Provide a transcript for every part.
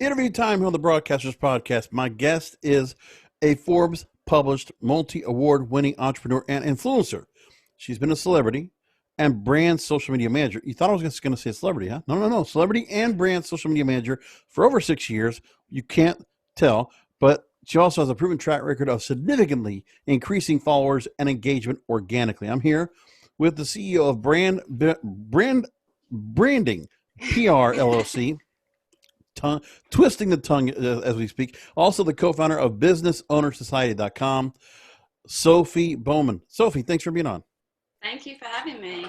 Interview time here on the Broadcasters Podcast. My guest is a Forbes published multi-award winning entrepreneur and influencer. She's been a celebrity and brand social media manager. You thought I was just going to say celebrity, huh? No. Celebrity and brand social media manager for over 6 years. You can't tell, but she also has a proven track record of significantly increasing followers and engagement organically. I'm here with the CEO of Branding PR LLC. Twisting the tongue as we speak. Also the co-founder of businessownersociety.com, Sophie Bowman. Sophie, thanks for being on. Thank you for having me.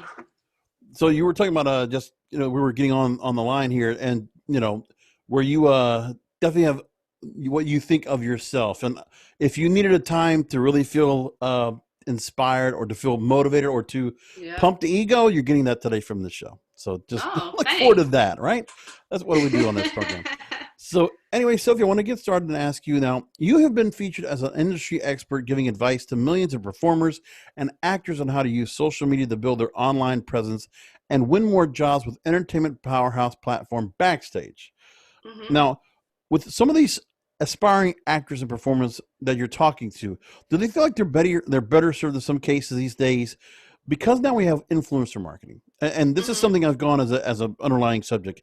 So you were talking about we were getting on the line here, and where you definitely have what you think of yourself, and if you needed a time to really feel inspired or to feel motivated or to pump the ego, you're getting that today from the show. So just look forward to that, right? That's what we do on this program. So anyway, Sophie, I want to get started and ask you now, you have been featured as an industry expert giving advice to millions of performers and actors on how to use social media to build their online presence and win more jobs with entertainment powerhouse platform Backstage. Mm-hmm. Now, with some of these aspiring actors and performers that you're talking to, do they feel like they're better served in some cases these days? Because now we have influencer marketing, and this is something I've gone as an underlying subject,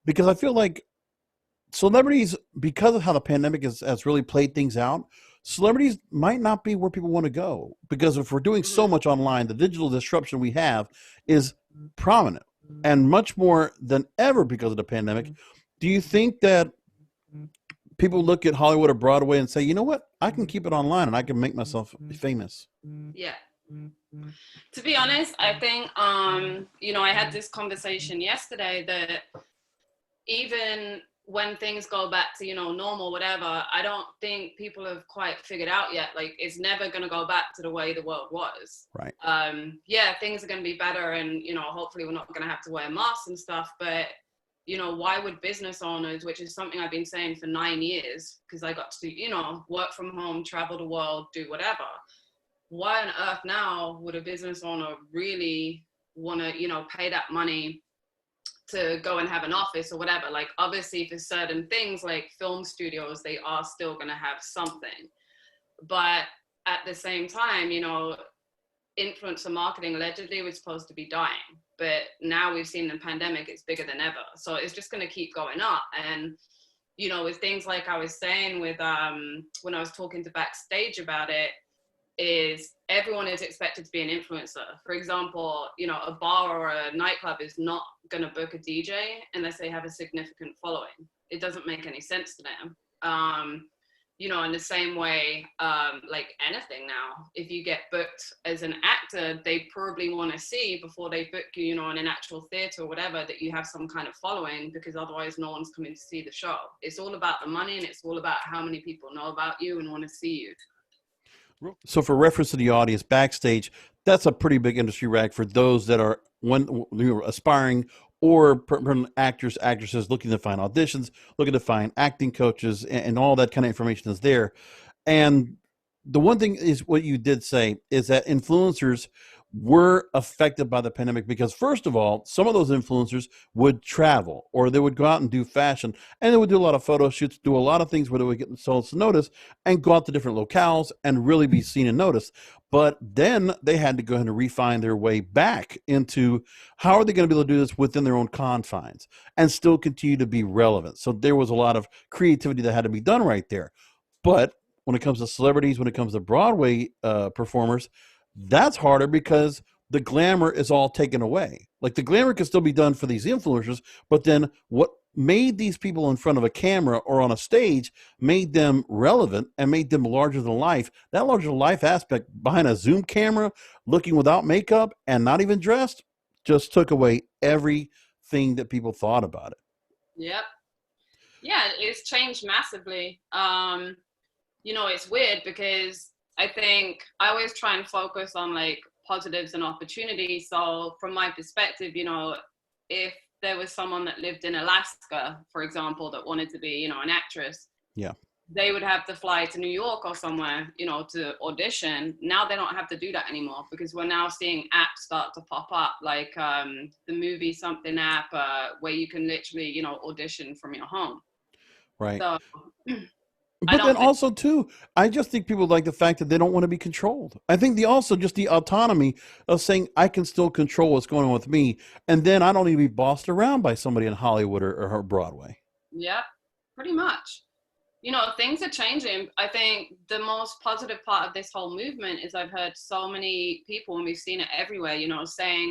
because I feel like celebrities, because of how the pandemic has really played things out, celebrities might not be where people want to go, because if we're doing so much online, the digital disruption we have is prominent and much more than ever because of the pandemic. Do you think that people look at Hollywood or Broadway and say, you know what, I can keep it online and I can make myself famous? Yeah. To be honest, I think, I had this conversation yesterday that even when things go back to, normal, whatever, I don't think people have quite figured out yet. Like, it's never going to go back to the way the world was. Right. Things are going to be better, and, hopefully we're not going to have to wear masks and stuff. But, why would business owners, which is something I've been saying for 9 years, because I got to, work from home, travel the world, do whatever. Why on earth now would a business owner really want to, pay that money to go and have an office or whatever? Like, obviously for certain things like film studios, they are still going to have something. But at the same time, influencer marketing allegedly was supposed to be dying. But now we've seen the pandemic, it's bigger than ever. So it's just going to keep going up. And, with things like I was saying with, when I was talking to Backstage about it, is everyone is expected to be an influencer. For example, a bar or a nightclub is not going to book a DJ unless they have a significant following. It doesn't make any sense to them. In the same way, like anything now, if you get booked as an actor, they probably want to see before they book you, in an actual theater or whatever, that you have some kind of following, because otherwise no one's coming to see the show. It's all about the money, and it's all about how many people know about you and want to see you. So for reference to the audience, Backstage, that's a pretty big industry rag for those that are aspiring or actors, actresses looking to find auditions, looking to find acting coaches, and all that kind of information is there. And the one thing is what you did say is that influencers were affected by the pandemic because, first of all, some of those influencers would travel, or they would go out and do fashion, and they would do a lot of photo shoots, do a lot of things where they would get themselves noticed and go out to different locales and really be seen and noticed. But then they had to go ahead and refine their way back into how are they going to be able to do this within their own confines and still continue to be relevant. So there was a lot of creativity that had to be done right there. But when it comes to celebrities, when it comes to Broadway performers, that's harder because the glamour is all taken away. Like, the glamour can still be done for these influencers, but then what made these people in front of a camera or on a stage made them relevant and made them larger than life. That larger than life aspect behind a Zoom camera, looking without makeup and not even dressed, just took away everything that people thought about it. Yep. Yeah, it's changed massively. It's weird because I think I always try and focus on like positives and opportunities. So from my perspective, if there was someone that lived in Alaska, for example, that wanted to be, an actress, they would have to fly to New York or somewhere, to audition. Now they don't have to do that anymore because we're now seeing apps start to pop up, like the movie something app, where you can literally, audition from your home. Right. So I But then don't think, also too, I just think people like the fact that they don't want to be controlled. I think the also just the autonomy of saying I can still control what's going on with me, and then I don't need to be bossed around by somebody in Hollywood or Broadway. yeah, pretty much. You know, things are changing. I think the most positive part of this whole movement is I've heard so many people, and we've seen it everywhere, you know, saying,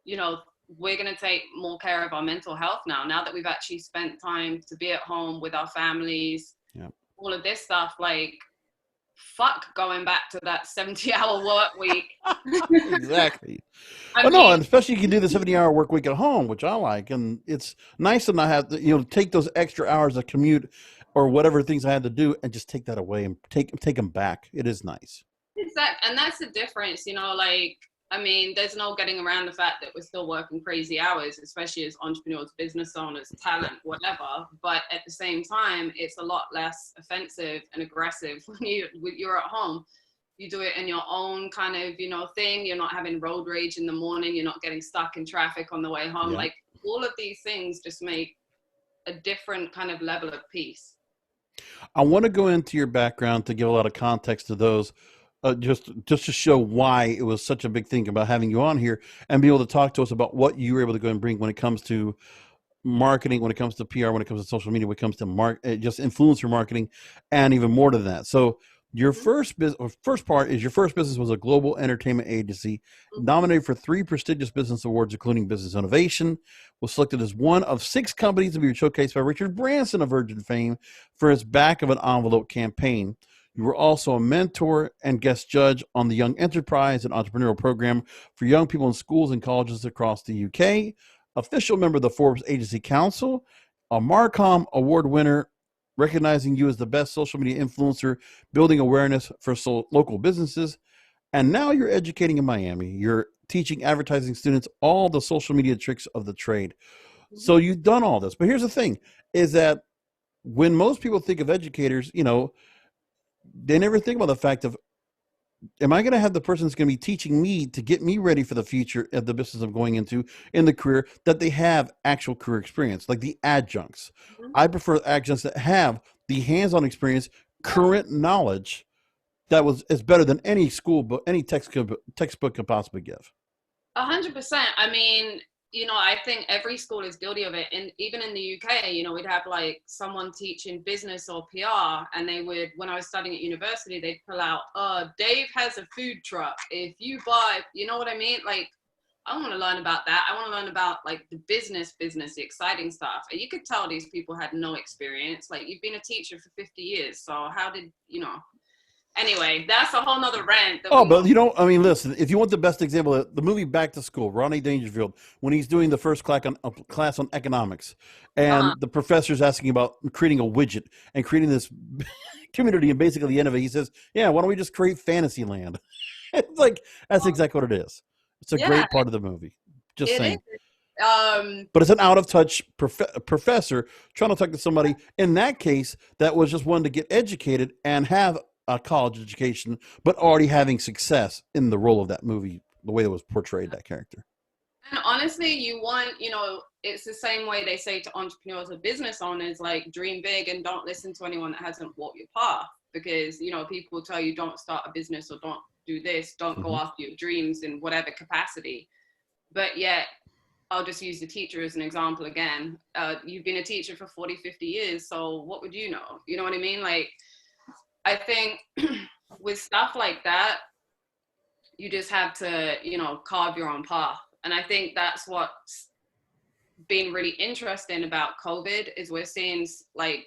you know, we're going to take more care of our mental health now that we've actually spent time to be at home with our families, Yeah. all of this stuff. Like, fuck going back to that 70-hour work week. Exactly. I Oh no, mean, and especially you can do the 70-hour work week at home, which I like, and it's nice to not have to, take those extra hours of commute or whatever things I had to do, and just take that away and take them back. It is nice. exactly. And that's the difference, you know, like, I mean, there's no getting around the fact that we're still working crazy hours, especially as entrepreneurs, business owners, Yeah. talent, whatever. But at the same time, it's a lot less offensive and aggressive when you're at home. You do it in your own kind of, you know, thing. You're not having road rage in the morning. You're not getting stuck in traffic on the way home. Yeah. Like, all of these things just make a different kind of level of peace. I want to go into your background to give a lot of context to those, just to show why it was such a big thing about having you on here and be able to talk to us about what you were able to go and bring when it comes to marketing, when it comes to PR, when it comes to social media, when it comes to just influencer marketing, and even more than that. So your Mm-hmm. first part is your first business was a global entertainment agency, Mm-hmm. nominated for 3 prestigious business awards, including Business Innovation, was selected as one of 6 companies to be showcased by Richard Branson of Virgin fame for his back of an envelope campaign. You were also a mentor and guest judge on the Young Enterprise and Entrepreneurial Program for young people in schools and colleges across the UK, official member of the Forbes Agency Council, a Marcom Award winner, recognizing you as the best social media influencer, building awareness for local businesses. And now you're educating in Miami. You're teaching advertising students all the social media tricks of the trade. Mm-hmm. So you've done all this. But here's the thing is that when most people think of educators, they never think about the fact of, am I going to have the person that's going to be teaching me to get me ready for the future of the business I'm going into in the career, that they have actual career experience, like the adjuncts. Mm-hmm. I prefer adjuncts that have the hands-on experience, current knowledge that is better than any school book, any textbook could possibly give. 100%. I mean, you know, I think every school is guilty of it. And even in the UK, you know, we'd have like someone teaching business or PR, and they would, when I was studying at university, they'd pull out, Dave has a food truck. If you buy, you know what I mean? Like, I want to learn about that. I want to learn about like the business, the exciting stuff. And you could tell these people had no experience. Like, you've been a teacher for 50 years. So how did, you know, anyway, that's a whole nother rant that Oh, we can but go. I mean, listen, if you want the best example, the movie Back to School, Ronnie Dangerfield, when he's doing the first class on economics, Uh-huh. and the professor's asking about creating a widget and creating this community, and basically at the end of it, he says, yeah, why don't we just create Fantasyland? It's like, that's exactly what it is. It's a Yeah, great part of the movie. Just it is. saying. Um, But it's an out of touch professor trying to talk to somebody in that case that was just wanting to get educated and have a college education, but already having success in the role of that movie, the way it was portrayed, that character. and honestly, you want, you know, it's the same way they say to entrepreneurs or business owners, like, dream big and don't listen to anyone that hasn't walked your path. Because, you know, people tell you don't start a business or don't do this, don't go Mm-hmm. after your dreams in whatever capacity. But yet, I'll just use the teacher as an example again. You've been a teacher for 40, 50 years. So what would you know? You know what I mean? Like, I think with stuff like that, you just have to, you know, carve your own path. And I think that's what's been really interesting about COVID is we're seeing like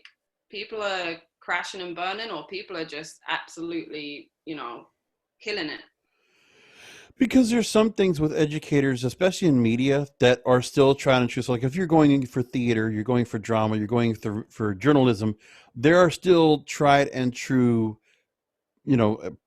people are crashing and burning, or people are just absolutely, you know, killing it. Because there's some things with educators, especially in media, that are still trying to choose. So like if you're going for theater, you're going for drama, you're going for journalism, there are still tried and true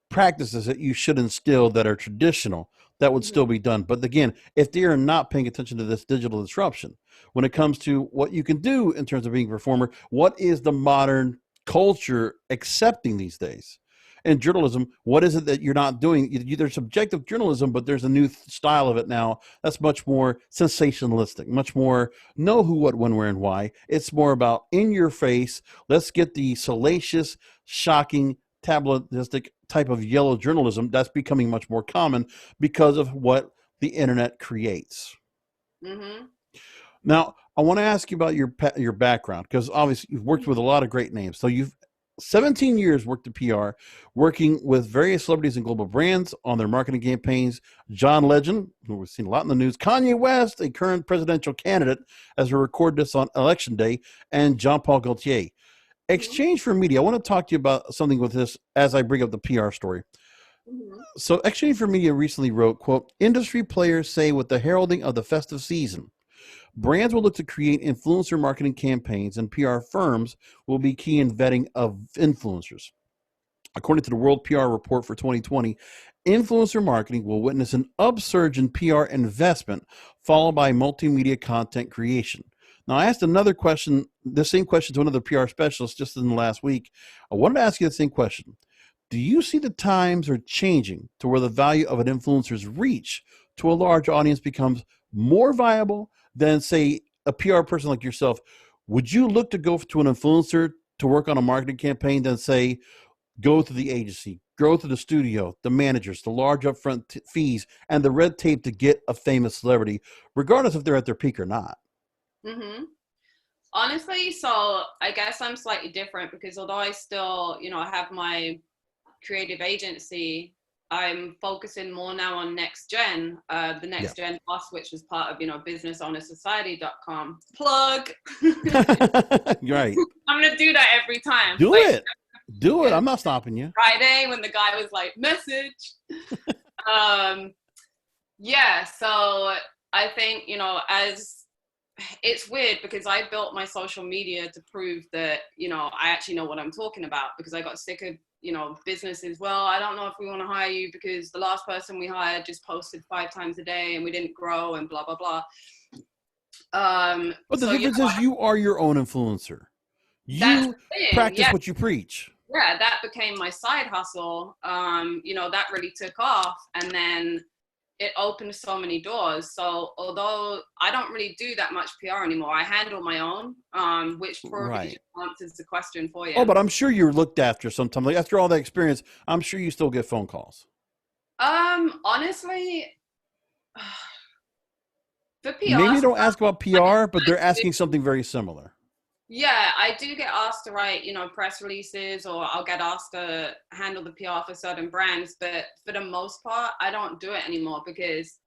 practices that you should instill that are traditional that would Mm-hmm. still be done. But again, if they are not paying attention to this digital disruption, when it comes to what you can do in terms of being a performer, what is the modern culture accepting these days? in journalism, what is it that you're not doing? There's objective journalism, but there's a new style of it now that's much more sensationalistic, much more know who, what, when, where, and why. It's more about in your face. Let's get the salacious, shocking, tabloidistic type of yellow journalism that's becoming much more common because of what the internet creates. Mm-hmm. Now, I want to ask you about your background, because obviously you've worked with a lot of great names. So you've 17 years worked in PR, working with various celebrities and global brands on their marketing campaigns. John Legend, who we've seen a lot in the news, Kanye West, a current presidential candidate as we record this on election day, and Jean Paul Gaultier. Exchange for Media. I want to talk to you about something with this as I bring up the PR story. Mm-hmm. So Exchange for Media recently wrote, quote, industry players say with the heralding of the festive season, brands will look to create influencer marketing campaigns, and PR firms will be key in vetting of influencers. According to the World PR Report for 2020, influencer marketing will witness an upsurge in PR investment, followed by multimedia content creation. Now, I asked another question, the same question to another PR specialist just in the last week. I wanted to ask you the same question. Do you see the times are changing to where the value of an influencer's reach to a large audience becomes more viable than, say, a PR person like yourself? Would you look to go to an influencer to work on a marketing campaign than, say, go to the agency, go to the studio, the managers, the large upfront fees, and the red tape to get a famous celebrity, regardless if they're at their peak or not? Mm-hmm. Honestly, so I guess I'm slightly different because although I still, have my creative agency, I'm focusing more now on Next Gen, the Next Gen Plus, which is part of, businessownersociety.com. Plug. Right. I'm going to do that every time. Do it. Do it. I'm not stopping you. Friday when the guy was like, message. So I think, as it's weird because I built my social media to prove that, I actually know what I'm talking about, because I got sick of, businesses. Well, I don't know if we want to hire you because the last person we hired just posted 5 times a day and we didn't grow and blah, blah, blah. But the difference is you are your own influencer. You practice what you preach. Yeah, that became my side hustle. That really took off, and then it opened so many doors. So although I don't really do that much PR anymore, I handle my own, which probably answers the question for you. Oh, but I'm sure you're looked after sometimes. Like after all that experience, I'm sure you still get phone calls. Honestly, for PR, maybe they don't ask about PR, but they're asking something very similar. Yeah, I do get asked to write, press releases, or I'll get asked to handle the PR for certain brands. But for the most part, I don't do it anymore because,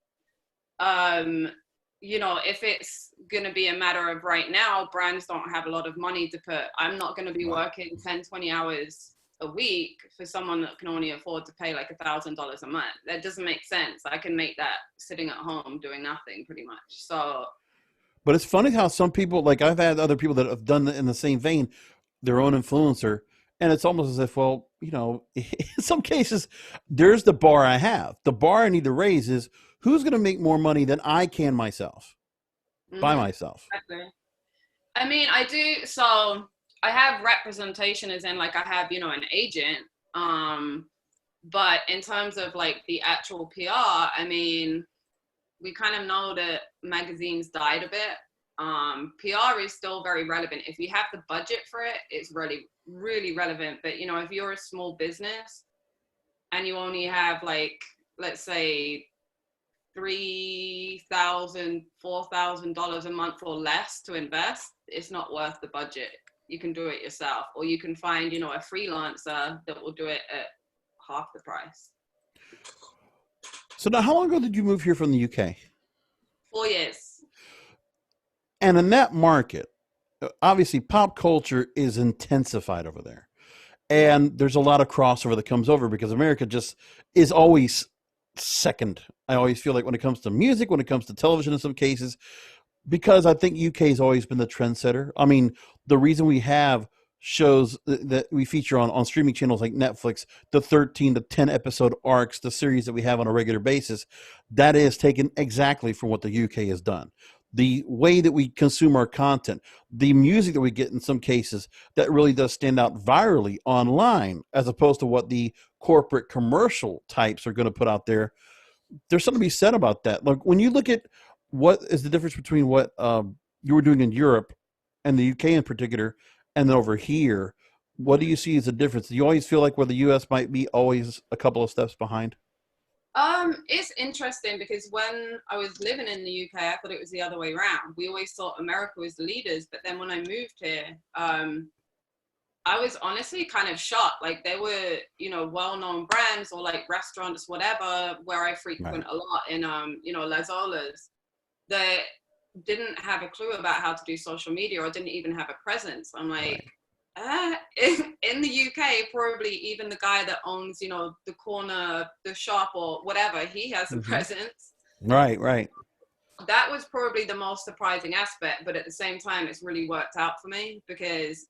if it's going to be a matter of right now, brands don't have a lot of money to put. I'm not going to be working 10, 20 hours a week for someone that can only afford to pay like $1,000 a month. That doesn't make sense. I can make that sitting at home doing nothing pretty much. So. But it's funny how some people, like I've had other people that have done in the same vein, their own influencer, and it's almost as if, well, in some cases, there's the bar I have. The bar I need to raise is who's going to make more money than I can myself, by myself. Exactly. I mean, I do. So I have representation as in like I have, an agent. But in terms of like the actual PR, I mean, we kind of know that magazines died a bit. PR is still very relevant. If you have the budget for it, it's really, really relevant. But, if you're a small business and you only have like, let's say $3,000, $4,000 a month or less to invest, it's not worth the budget. You can do it yourself, or you can find, a freelancer that will do it at half the price. So now, how long ago did you move here from the UK? 4 years. And in that market, obviously pop culture is intensified over there. And there's a lot of crossover that comes over because America just is always second. I always feel like when it comes to music, when it comes to television in some cases, because I think UK has always been the trendsetter. I mean, the reason we have shows that we feature on streaming channels like Netflix, the 13 to 10 episode arcs, the series that we have on a regular basis, that is taken exactly from what the UK has done. the way that we consume our content, the music that we get in some cases that really does stand out virally online, as opposed to what the corporate commercial types are going to put out there. There's something to be said about that. Like when you look at what is the difference between what you were doing in Europe and the UK in particular, and then over here, what do you see as a difference? Do you always feel like where the US might be always a couple of steps behind? It's interesting because when I was living in the UK, I thought it was the other way around. We always thought America was the leaders, but then when I moved here, I was honestly kind of shocked. Like they were, well-known brands or like restaurants, whatever, where I Right. frequent a lot in, Las Olas, that didn't have a clue about how to do social media or didn't even have a presence. I'm like, Right. in the UK, probably even the guy that owns, the corner, the shop or whatever, he has a Hmm. presence. Right. Right. That was probably the most surprising aspect, but at the same time, it's really worked out for me because,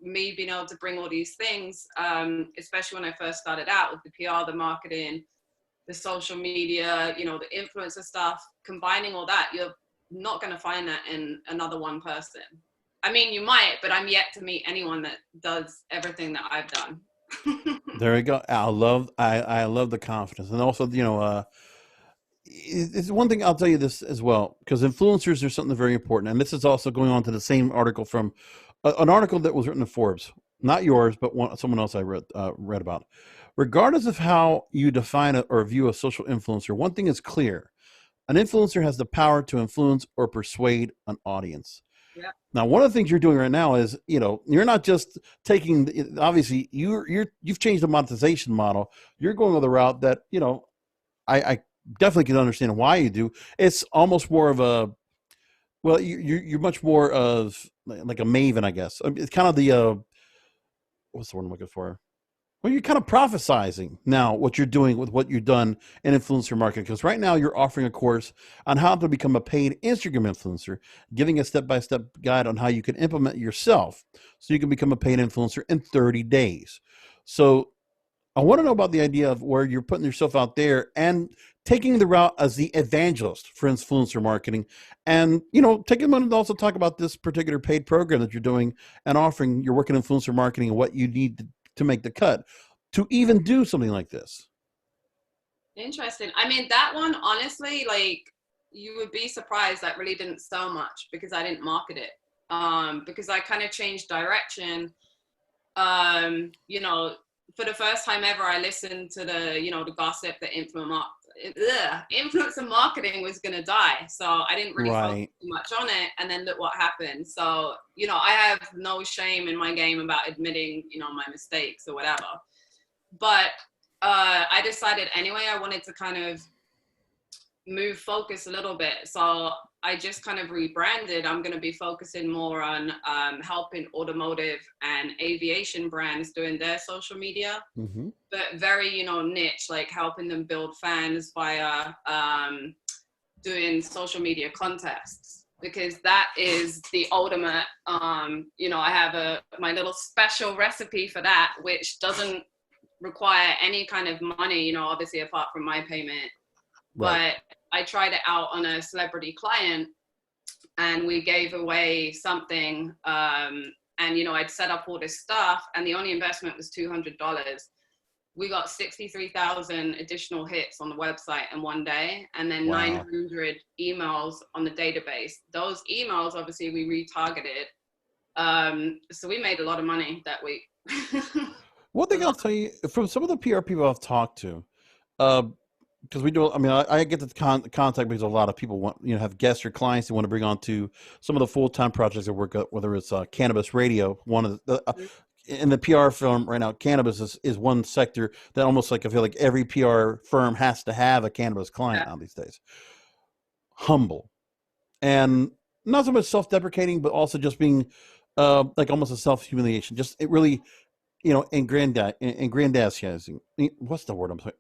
me being able to bring all these things, especially when I first started out with the PR, the marketing, the social media, the influencer stuff, combining all that, you're not going to find that in another one person. I mean, you might, but I'm yet to meet anyone that does everything that I've done. There we go. I love the confidence, and also it's one thing I'll tell you this as well, because influencers are something very important, and this is also going on to the same article from an article that was written in Forbes, not yours, but someone else I read about. Regardless of how you define or view a social influencer, one thing is clear: an influencer has the power to influence or persuade an audience. Yeah. Now, one of the things you're doing right now is, you're not just taking. Obviously, you've changed the monetization model. You're going with a route that I definitely can understand why you do. It's almost more of a well, you're much more of like a maven, I guess. I mean, it's kind of the what's the word I'm looking for? Well, you're kind of prophesizing now what you're doing with what you've done in influencer marketing. Because right now you're offering a course on how to become a paid Instagram influencer, giving a step-by-step guide on how you can implement yourself so you can become a paid influencer in 30 days. So I want to know about the idea of where you're putting yourself out there and taking the route as the evangelist for influencer marketing, and taking a minute to also talk about this particular paid program that you're doing and offering your work in influencer marketing and what you need to make the cut to even do something like this. Interesting. I mean, that one, honestly, like you would be surprised that really didn't sell much because I didn't market it. Because I kind of changed direction. For the first time ever, I listened to the gossip that influencer marketing was going to die. So I didn't really focus Right. too much on it. And then look what happened. So, I have no shame in my game about admitting, my mistakes or whatever. But I decided anyway, I wanted to kind of move focus a little bit. So I just kind of rebranded. I'm going to be focusing more on helping automotive and aviation brands doing their social media, Mm-hmm. but very, niche, like helping them build fans via doing social media contests, because that is the ultimate. I have my little special recipe for that, which doesn't require any kind of money, obviously apart from my payment. Right. But I tried it out on a celebrity client, and we gave away something. And I'd set up all this stuff, and the only investment was $200. We got 63,000 additional hits on the website in one day, and then Wow. 900 emails on the database. Those emails, obviously, we retargeted. So we made a lot of money that week. One A thing I'll lot. tell you from some of the PR people I've talked to, uh, because we do. I mean, I get the contact because a lot of people want have guests or clients they want to bring on to some of the full time projects that work. Whether it's cannabis radio, one of the in the PR firm right now, cannabis is one sector that almost like I feel like every PR firm has to have a cannabis client Yeah. now these days. Humble and not so much self deprecating, but also just being like almost a self humiliation. Just it really ingrandizing. What's the word I'm saying?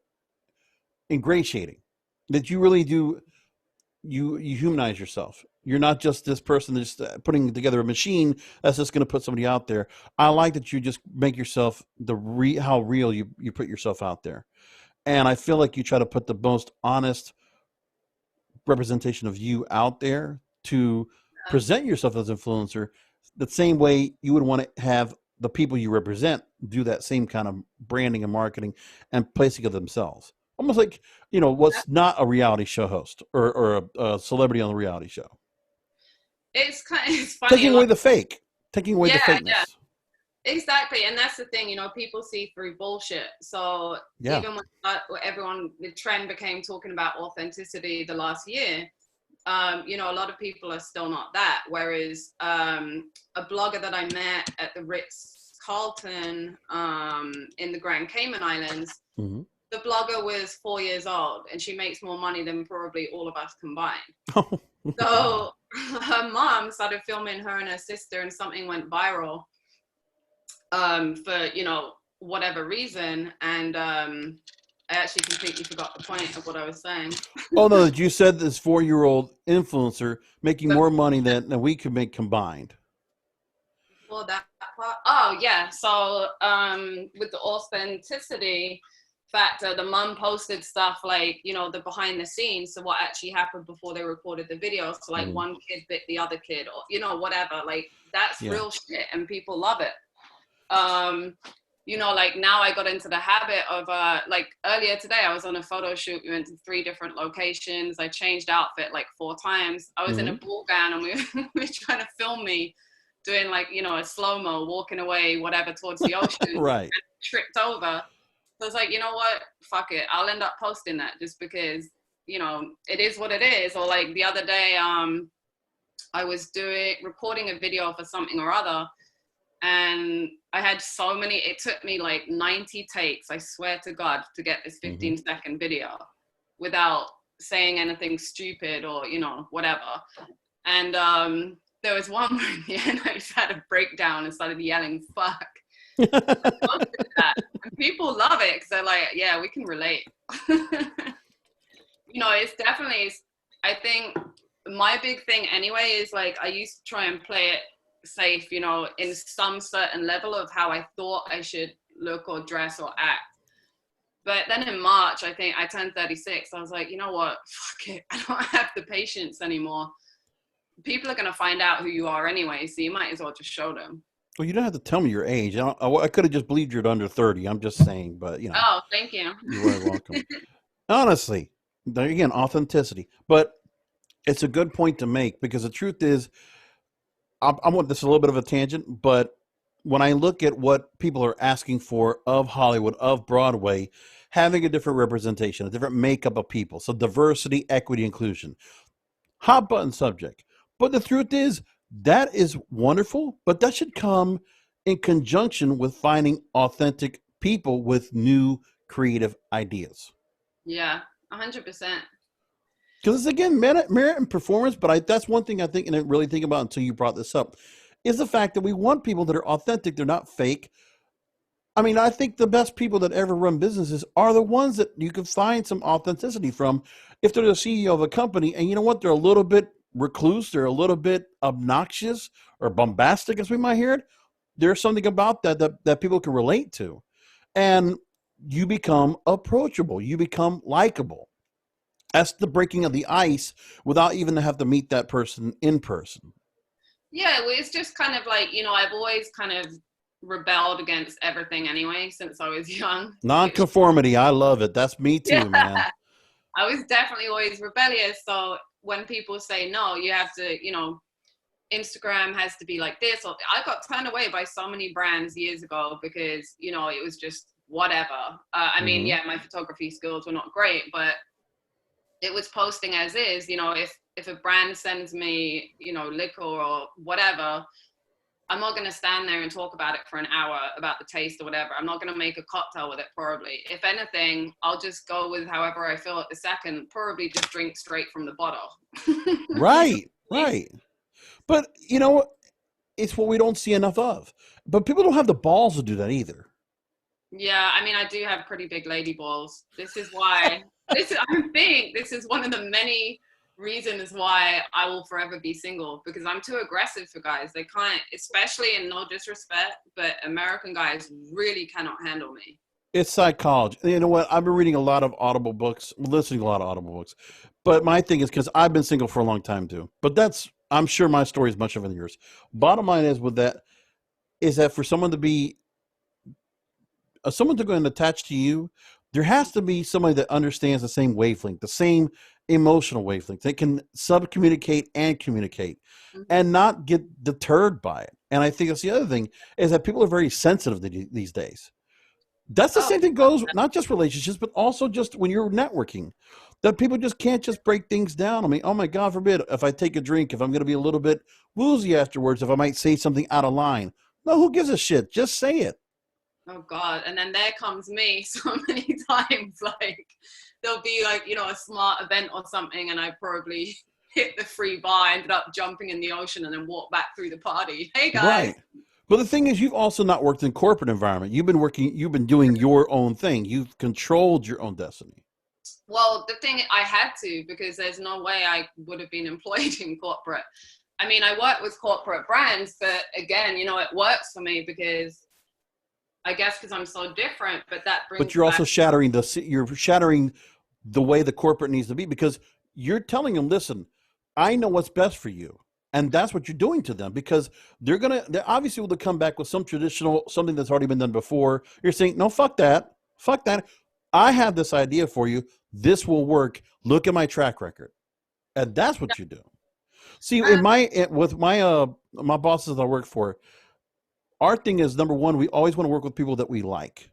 Ingratiating. That you really do you humanize yourself. You're not just this person that's putting together a machine that's just going to put somebody out there. I like that you just make yourself how real you put yourself out there, and I feel like you try to put the most honest representation of you out there to present yourself as an influencer the same way you would want to have the people you represent do that same kind of branding and marketing and placing of themselves. Almost like, what's not a reality show host or a celebrity on the reality show. It's funny. Taking away the fake, taking away the Yeah, fakeness. exactly. And that's the thing, people see through bullshit. So Yeah. even when the trend became talking about authenticity the last year, a lot of people are still not that. Whereas a blogger that I met at the Ritz-Carlton in the Grand Cayman Islands, Mm-hmm. the blogger was 4 years old and she makes more money than probably all of us combined. So her mom started filming her and her sister, and something went viral for, whatever reason. And I actually completely forgot the point of what I was saying. Oh, no, you said this 4-year-old influencer making more money than we could make combined. For that part? Oh, yeah. So with the authenticity factor, the mum posted stuff like, the behind the scenes, so what actually happened before they recorded the video. So like one kid bit the other kid, or whatever. Like that's real shit, and people love it. Like now I got into the habit of like earlier today I was on a photo shoot. We went to 3 different locations. I changed outfit like 4 times. I was in a ball gown, and we were trying to film me doing like, a slow-mo walking away, whatever, towards the ocean. Right. Tripped over. So I was like, you know what? Fuck it. I'll end up posting that just because, it is what it is. Or like the other day, I was recording a video for something or other. And I had so many, it took me like 90 takes, I swear to God, to get this 15-second video without saying anything stupid or, whatever. And there was one where in the end I just had a breakdown and started yelling, fuck. That. And people love it because they're like, yeah, we can relate. It's definitely, I think my big thing anyway is like, I used to try and play it safe, in some certain level of how I thought I should look or dress or act. But then in March, I think I turned 36. I was like, you know what? Fuck it. I don't have the patience anymore. People are going to find out who you are anyway, so you might as well just show them. Well, you don't have to tell me your age. I could have just believed you're under 30. I'm just saying, but Oh, thank you. You're very welcome. Honestly, again, authenticity. But it's a good point to make, because the truth is, I want this a little bit of a tangent, but when I look at what people are asking for of Hollywood, of Broadway, having a different representation, a different makeup of people, so diversity, equity, inclusion, hot button subject. But the truth is, that is wonderful, but that should come in conjunction with finding authentic people with new creative ideas. Yeah, 100%. Because it's, again, merit and performance, but that's one thing I think, and I really think about until you brought this up, is the fact that we want people that are authentic. They're not fake. I mean, I think the best people that ever run businesses are the ones that you can find some authenticity from. If they're the CEO of a company, and you know what, they're a little bit recluse, they're a little bit obnoxious or bombastic, as we might hear it, there's something about that people can relate to. And you become approachable. You become likable. That's the breaking of the ice without even have to meet that person in person. Yeah, well, it's just kind of like, I've always kind of rebelled against everything anyway since I was young. Nonconformity, I love it. That's me too, man. I was definitely always rebellious. So when people say, no, you have to, Instagram has to be like this, or I got turned away by so many brands years ago because, it was just whatever. I mean, yeah, my photography skills were not great, but it was posting as is. If a brand sends me, liquor or whatever, I'm not going to stand there and talk about it for an hour about the taste or whatever. I'm not going to make a cocktail with it, probably. If anything, I'll just go with however I feel at the second, probably just drink straight from the bottle. Right. But, it's what we don't see enough of. But people don't have the balls to do that either. Yeah, I mean, I do have pretty big lady balls. This is why, I think this is one of the many reasons why I will forever be single, because I'm too aggressive for guys. They can't, especially in no disrespect, but American guys really cannot handle me. It's psychology. You know what? I've been reading a lot of listening to a lot of audible books. But my thing is, because I've been single for a long time too. But that's I'm sure my story is much different than yours. Bottom line is with that is that for someone to be someone to go and attach to you, there has to be somebody that understands the same wavelength, the same emotional wavelength. They can sub communicate and communicate Mm-hmm. and not get deterred by it. And I think that's the other thing is that people are very sensitive these days. That's the Oh, same thing goes not just relationships, but also just when you're networking. That people just can't just break things down. I mean, oh my God forbid if I take a drink, if I'm going to be a little bit woozy afterwards, if I might say something out of line. No, who gives a shit? Just say it. oh God. And then there comes me so many times. Like there'll be like, you know, a smart event or something, and I probably hit the free bar, ended up jumping in the ocean, and then walk back through the party. Hey guys. Right. But the thing is, you've also not worked in corporate environment. You've been doing your own thing. You've controlled your own destiny. Well, the thing I had to, because there's no way I would have been employed in corporate. I mean, I work with corporate brands, but again, you know, it works for me because I guess because I'm so different, but that But brings you're back. also you're shattering the way the corporate needs to be because you're telling them, listen, I know what's best for you. And that's what you're doing to them because they're obviously able to come back with some traditional, something that's already been done before. You're saying, no, fuck that. Fuck that. I have this idea for you. This will work. Look at my track record. And that's what you do. See, with my bosses that I work for, our thing is number one, we always want to work with people that we like.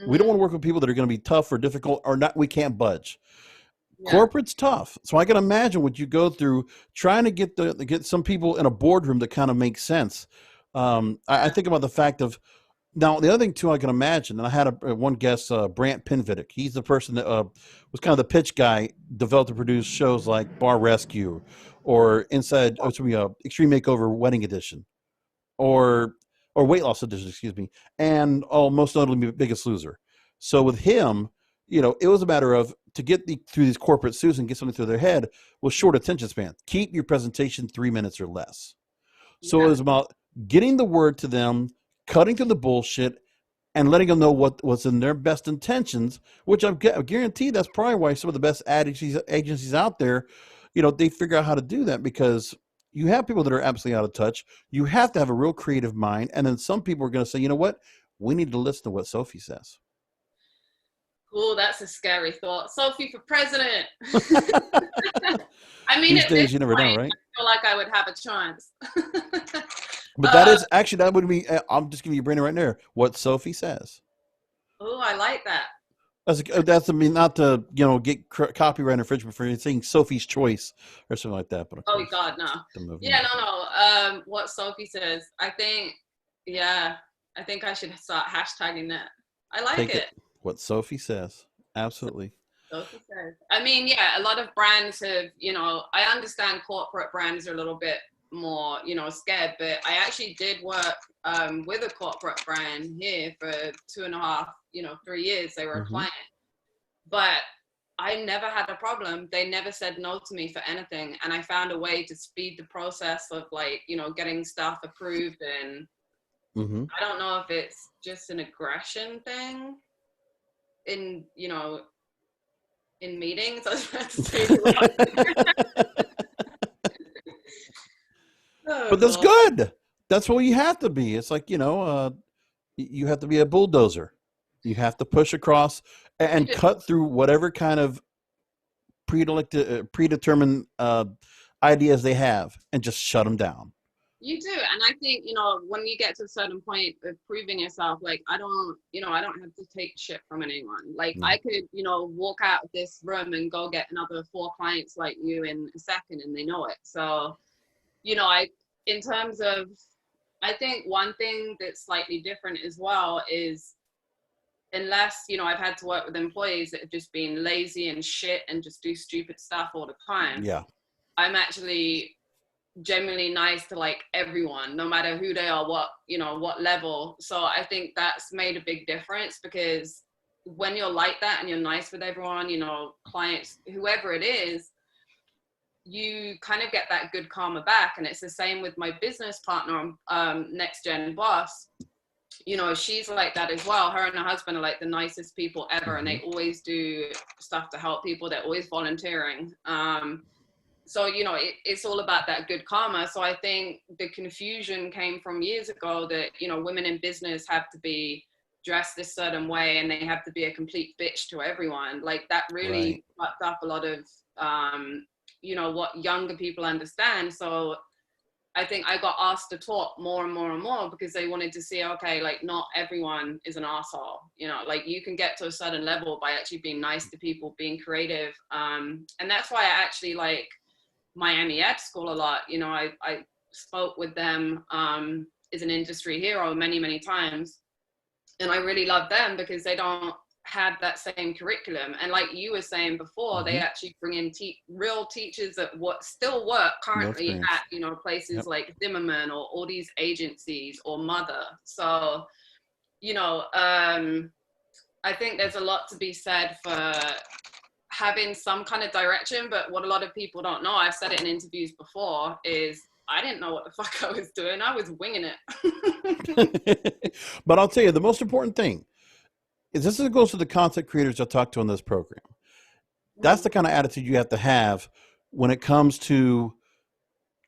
We don't Mm-hmm. want to work with people that are going to be tough or difficult or not. We can't budge. Yeah. Corporate's tough, so I can imagine what you go through trying to get some people in a boardroom that kind of makes sense. I think about the fact of now the other thing too. I can imagine, and I had one guest, Brant Pinvidic. He's the person that was kind of the pitch guy, developed and produced shows like Bar Rescue or Extreme Makeover Wedding Edition or Weight Loss Edition, excuse me, and most notably Biggest Loser. So with him, it was a matter of to get through these corporate suits and get something through their head was short attention span. Keep your presentation 3 minutes or less. So it Yeah. was about getting the word to them, cutting through the bullshit, and letting them know what was in their best intentions. Which I guarantee that's probably why some of the best ad agencies out there, they figure out how to do that because you have people that are absolutely out of touch. You have to have a real creative mind, and then some people are going to say, you know what, we need to listen to what Sophie says. Oh, that's a scary thought. Sophie for president. I mean, These at this days, you never know, point, right? I feel like I would have a chance. But that is actually that would be. I'm just giving you a brain right there. What Sophie says. Oh, I like that. That's I mean not to get copyright infringement for saying Sophie's Choice or something like that. But of Oh course, God, no. the movie. Yeah, no. What Sophie says. I think, yeah, I think I should start hashtagging that. I like Take it. it. What Sophie says. Absolutely. Sophie says. I mean, yeah, a lot of brands have, I understand corporate brands are a little bit more, scared, but I actually did work with a corporate brand here for 2.5, 3 years. They were a Mm-hmm. client, but I never had a problem. They never said no to me for anything. And I found a way to speed the process of getting stuff approved. And Mm-hmm. I don't know if it's just an aggression thing in, in meetings. I was about to say the wrong. Oh But that's God. good. That's what you have to be. It's like you have to be a bulldozer. You have to push across You and do. cut through whatever kind of predetermined ideas they have, and just shut them down. You do. And I think, when you get to a certain point of proving yourself, like I don't have to take shit from anyone. Like I No. could, walk out of this room and go get another 4 clients like you in a second and they know it. So, in terms of, I think one thing that's slightly different as well is unless, I've had to work with employees that have just been lazy and shit and just do stupid stuff all the time. Yeah. I'm actually genuinely nice to like everyone, no matter who they are, what level. So I think that's made a big difference because when you're like that and you're nice with everyone, clients, whoever it is, you kind of get that good karma back. And it's the same with my business partner, Next Gen Boss. She's like that as well. Her and her husband are like the nicest people ever, and Mm-hmm. they always do stuff to help people. They're always volunteering. so it's all about that good karma. So I think the confusion came from years ago that women in business have to be dressed this certain way and they have to be a complete bitch to everyone. Like that Right. really fucked up a lot of what younger people understand. So I think I got asked to talk more and more and more because they wanted to see, okay, like not everyone is an asshole. Like you can get to a certain level by actually being nice to people, being creative. And that's why I actually like Miami Ed School a lot. I spoke with them as an industry hero many, many times. And I really love them because they don't have that same curriculum. And like you were saying before, they Hmm. actually bring in real teachers that still work No currently experience. at, places Yep. like Zimmerman or all these agencies or Mother. So, I think there's a lot to be said for having some kind of direction, but what a lot of people don't know, I've said it in interviews before, is I didn't know what the fuck I was doing. I was winging it. But I'll tell you, the most important thing is this goes to the content creators I talk to on this program. That's the kind of attitude you have to have when it comes to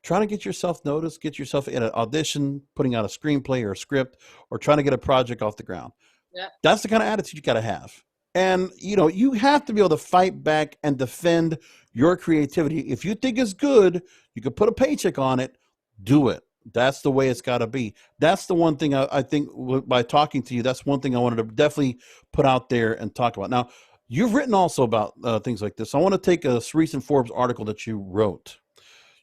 trying to get yourself noticed, get yourself in an audition, putting out a screenplay or a script, or trying to get a project off the ground. Yeah. That's the kind of attitude you got to have. And, you have to be able to fight back and defend your creativity. If you think it's good, you can put a paycheck on it, do it. That's the way it's got to be. That's the one thing I think by talking to you, that's one thing I wanted to definitely put out there and talk about. Now, you've written also about things like this. I want to take a recent Forbes article that you wrote.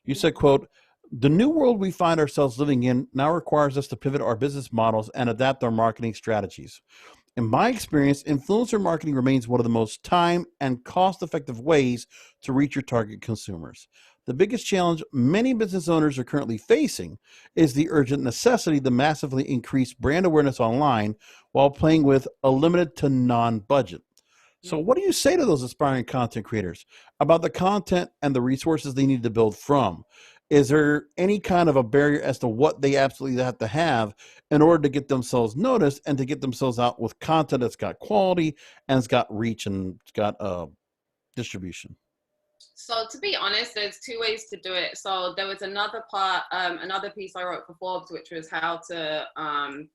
You said, quote, the new world we find ourselves living in now requires us to pivot our business models and adapt our marketing strategies. In my experience, influencer marketing remains one of the most time and cost effective ways to reach your target consumers. The biggest challenge many business owners are currently facing is the urgent necessity to massively increase brand awareness online while playing with a limited to non budget. So, what do you say to those aspiring content creators about the content and the resources they need to build from? Is there any kind of a barrier as to what they absolutely have to have in order to get themselves noticed and to get themselves out with content that's got quality and it's got reach and it's got distribution? So to be honest, there's two ways to do it. So there was another part, another piece I wrote for Forbes, which was how to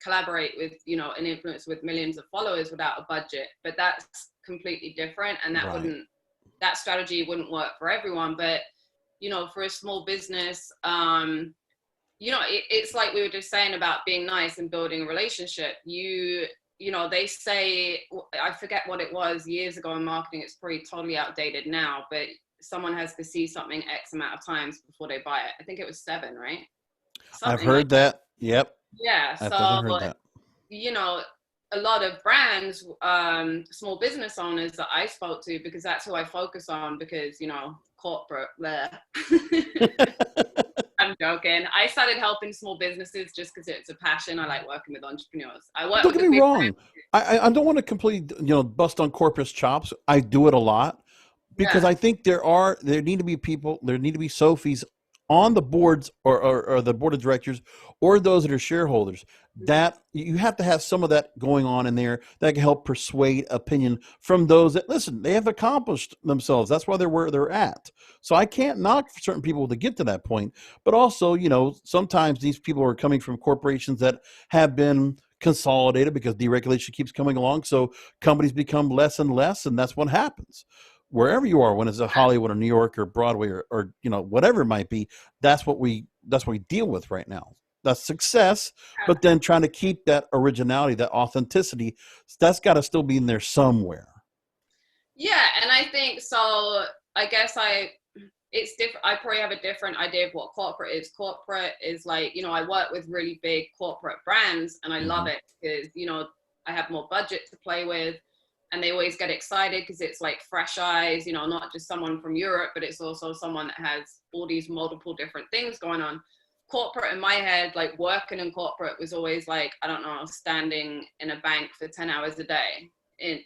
collaborate with, an influencer with millions of followers without a budget. But that's completely different, and Right. that strategy wouldn't work for everyone. But for a small business, it's like we were just saying about being nice and building a relationship. They say, I forget what it was years ago in marketing, it's probably totally outdated now, but someone has to see something X amount of times before they buy it. I think it was 7, right? I've Something like heard that. Yep. that. Yeah. I've So, definitely heard that. you know, a lot of brands, small business owners that I spoke to, because that's who I focus on, because, corporate there. I'm joking. I started helping small businesses just because it's a passion. I like working with entrepreneurs. I work Don't with get the me big wrong. brands. I don't want to completely bust on corporate chops. I do it a lot because Yeah. I think there need to be people, there need to be Sophies on the boards or the board of directors or those that are shareholders, that you have to have some of that going on in there that can help persuade opinion from those that listen, they have accomplished themselves. That's why they're where they're at. So I can't knock certain people to get to that point, but also, sometimes these people are coming from corporations that have been consolidated because deregulation keeps coming along. So companies become less and less, and that's what happens wherever you are, when it's a Hollywood or New York or Broadway or whatever it might be. That's what we deal with right now. That's success, but then trying to keep that originality, that authenticity, that's got to still be in there somewhere. Yeah, and I think so. I guess it's different. I probably have a different idea of what corporate is. Corporate is like, I work with really big corporate brands, and I love Mm-hmm. it because, I have more budget to play with, and they always get excited because it's like fresh eyes, not just someone from Europe, but it's also someone that has all these multiple different things going on. Corporate in my head, like working in corporate was always like, I don't know, standing in a bank for 10 hours a day.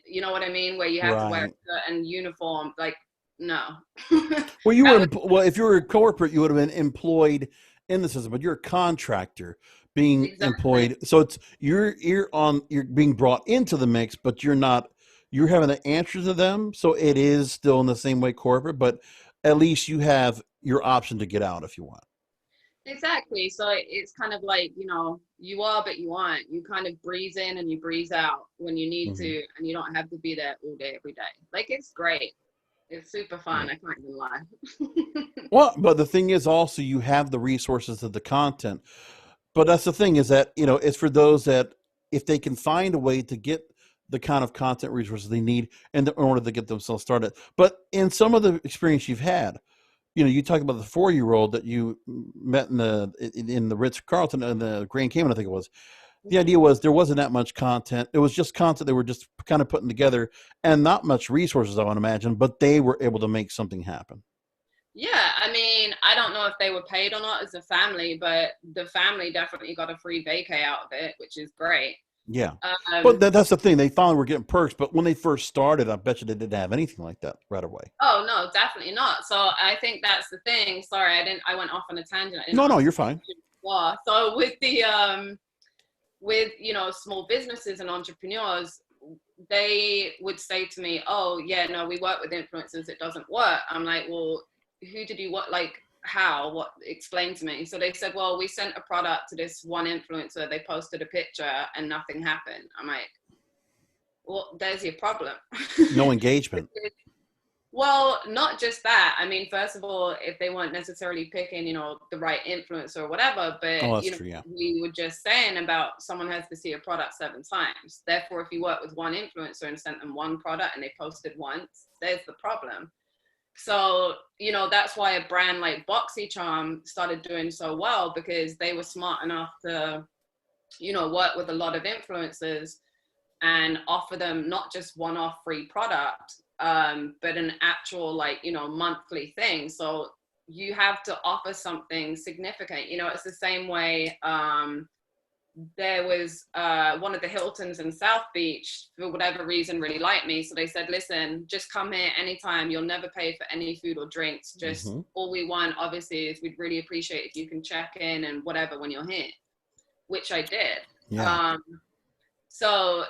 You know what I mean? Where you have to wear Right. a certain uniform. Like, no. Well, you That were was well. If you were a corporate, you would have been employed in the system, but you're a contractor being exactly. employed. So it's you're being brought into the mix, but you're not. You're having to answer to them. So it is still in the same way corporate, but at least you have your option to get out if you want. Exactly. So it's kind of like, you are, but you aren't. You kind of breeze in and you breeze out when you need Hmm. to, and you don't have to be there all day, every day. Like, it's great. It's super Yeah. fun. I can't even lie. Well, but the thing is also you have the resources of the content. But that's the thing is that, it's for those that if they can find a way to get the kind of content resources they need in order to get themselves started. But in some of the experience you've had, you talked about the 4-year-old that you met in the Ritz Carlton in the Grand Cayman, I think it was. The Mhm. idea was there wasn't that much content. It was just content they were just kind of putting together and not much resources, I would imagine, but they were able to make something happen. Yeah, I mean, I don't know if they were paid or not as a family, but the family definitely got a free vacay out of it, which is great. Yeah. But Um, that's the thing. They finally were getting perks, but when they first started, I bet you they didn't have anything like that right away. oh no, definitely not. So I think that's the thing. Sorry, I went off on a tangent. I didn't No, answer you're the fine. question before. So with small businesses and entrepreneurs, they would say to me, oh yeah, no, we work with influencers, it doesn't work. I'm like, well, who did you what, like, how, what, explain to me. So they said, well, we sent a product to this one influencer, they posted a picture and nothing happened. I'm like, well, there's your problem. No engagement. Well, not just that. I mean, first of all, if they weren't necessarily picking, the right influencer or whatever, but, Oh, that's true. Yeah. we were just saying about someone has to see a product 7 times. Therefore, if you work with one influencer and sent them one product and they posted once, there's the problem. So, that's why a brand like BoxyCharm started doing so well, because they were smart enough to, work with a lot of influencers and offer them not just one-off free product, but an actual, like, monthly thing. So you have to offer something significant. It's the same way. There was one of the Hiltons in South Beach, for whatever reason, really liked me. So they said, listen, just come here anytime. You'll never pay for any food or drinks. Just Hmm. all we want, obviously, is we'd really appreciate if you can check in and whatever when you're here, which I did. Yeah. Um, so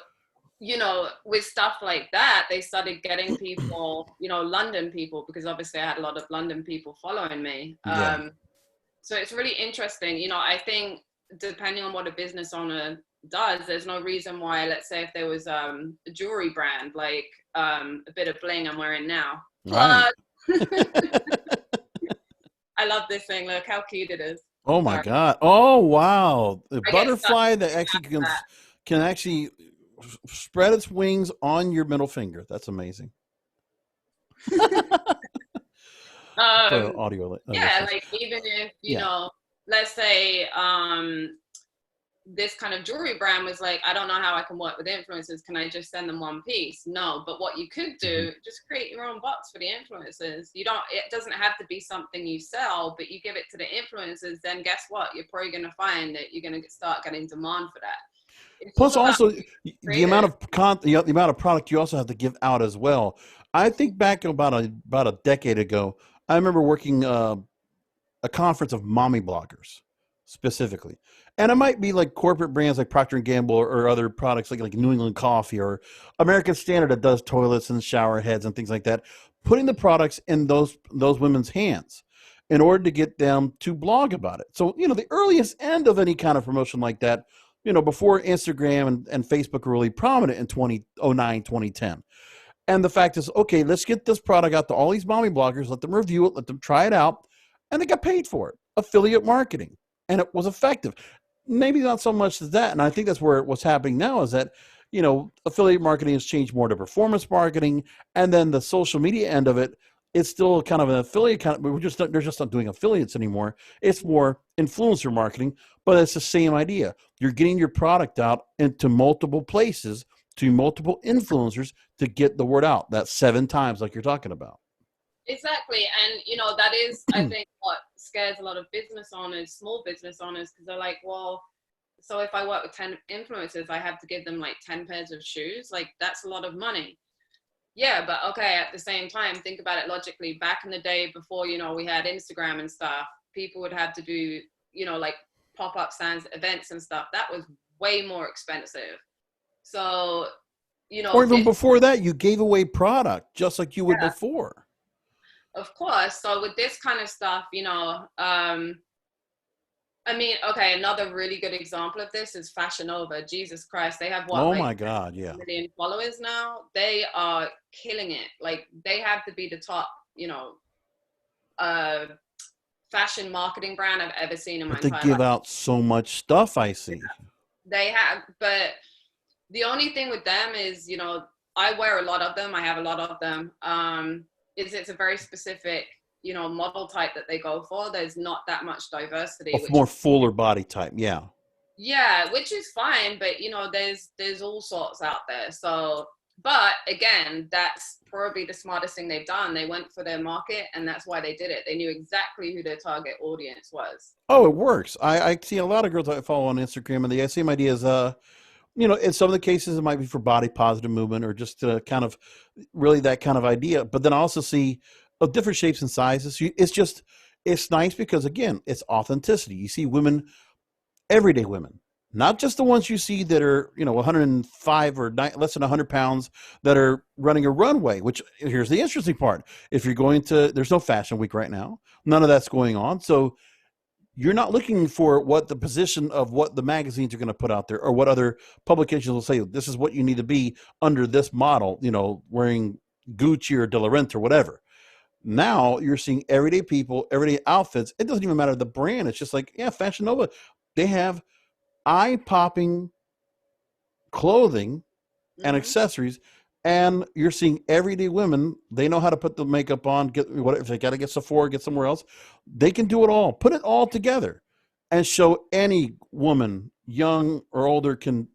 with stuff like that, they started getting people, London people, because obviously I had a lot of London people following me. Yeah. So it's really interesting. I think depending on what a business owner does, there's no reason why, let's say if there was a jewelry brand, like a bit of bling I'm wearing now. Right. Plug. I love this thing. Look how cute it is. Oh my Sorry. God. Oh wow. The I get stuck butterfly that actually at can actually spread its wings on your middle finger. That's amazing. that. For audio Yeah, listeners. like, even if, Yeah. let's say this kind of jewelry brand was like, I don't know how I can work with influencers, can I just send them one piece? No, but what you could Hmm. do, just create your own box for the influencers. It doesn't have to be something you sell, but you give it to the influencers, then guess what, you're probably going to find that you're going to start getting demand for that. It's all Plus, about also the amount creative. of the amount of product you also have to give out as well. I think back about a decade ago, I remember working a conference of mommy bloggers specifically, and it might be like corporate brands like Procter and Gamble or other products like New England Coffee or American Standard that does toilets and shower heads and things like that. Putting the products in those women's hands in order to get them to blog about it. So the earliest end of any kind of promotion like that. Before Instagram and Facebook were really prominent in 2009, 2010. And the fact is, okay, let's get this product out to all these mommy bloggers, let them review it, let them try it out, and they got paid for it. Affiliate marketing. And it was effective. Maybe not so much as that. And I think that's where what's happening now is that, affiliate marketing has changed more to performance marketing. And then the social media end of it, it's still kind of an affiliate kind of, they're just not doing affiliates anymore. It's more influencer marketing, but it's the same idea. You're getting your product out into multiple places to multiple influencers to get the word out. That's 7 times like you're talking about. Exactly. And, that is, I think, what scares a lot of business owners, small business owners, because they're like, well, so if I work with 10 influencers, I have to give them like 10 pairs of shoes. Like, that's a lot of money. Yeah, but okay, at the same time, think about it logically. Back in the day before, we had Instagram and stuff, people would have to do, like pop-up stands, events and stuff. That was way more expensive. So, Or even this, before that, you gave away product just like you would yeah, before. Of course. So with this kind of stuff, I mean, okay, another really good example of this is Fashion Nova. Jesus Christ, they have what, Oh like my God, yeah. 1 million followers now? They are killing it. Like they have to be the top, uh, fashion marketing brand I've ever seen in my But they entire life. give out so much stuff, I see. They have, but the only thing with them is, I wear a lot of them. I have a lot of them. Is it's a very specific, model type that they go for. There's not that much diversity, A which more fuller body type, yeah. yeah, which is fine, but there's all sorts out there. So, but again, that's probably the smartest thing they've done. They went for their market, and that's why they did it. They knew exactly who their target audience was. Oh, it works. I see a lot of girls I follow on Instagram, and the same idea is, in some of the cases, it might be for body positive movement or just kind of really that kind of idea. But then I also see of different shapes and sizes. It's nice because, again, it's authenticity. You see women, everyday women, not just the ones you see that are, 105 or less than 100 pounds that are running a runway, which here's the interesting part. If you're going to, there's no fashion week right now. None of that's going on. So you're not looking for what the position of what the magazines are going to put out there or what other publications will say, this is what you need to be under this model, wearing Gucci or De La Renta or whatever. Now you're seeing everyday people, everyday outfits. It doesn't even matter the brand. It's just like, yeah, Fashion Nova. They have eye-popping clothing and Hmm. accessories, and you're seeing everyday women. They know how to put the makeup on. Get what if they got to get Sephora, get somewhere else. They can do it all. Put it all together, and show any woman, young or older, can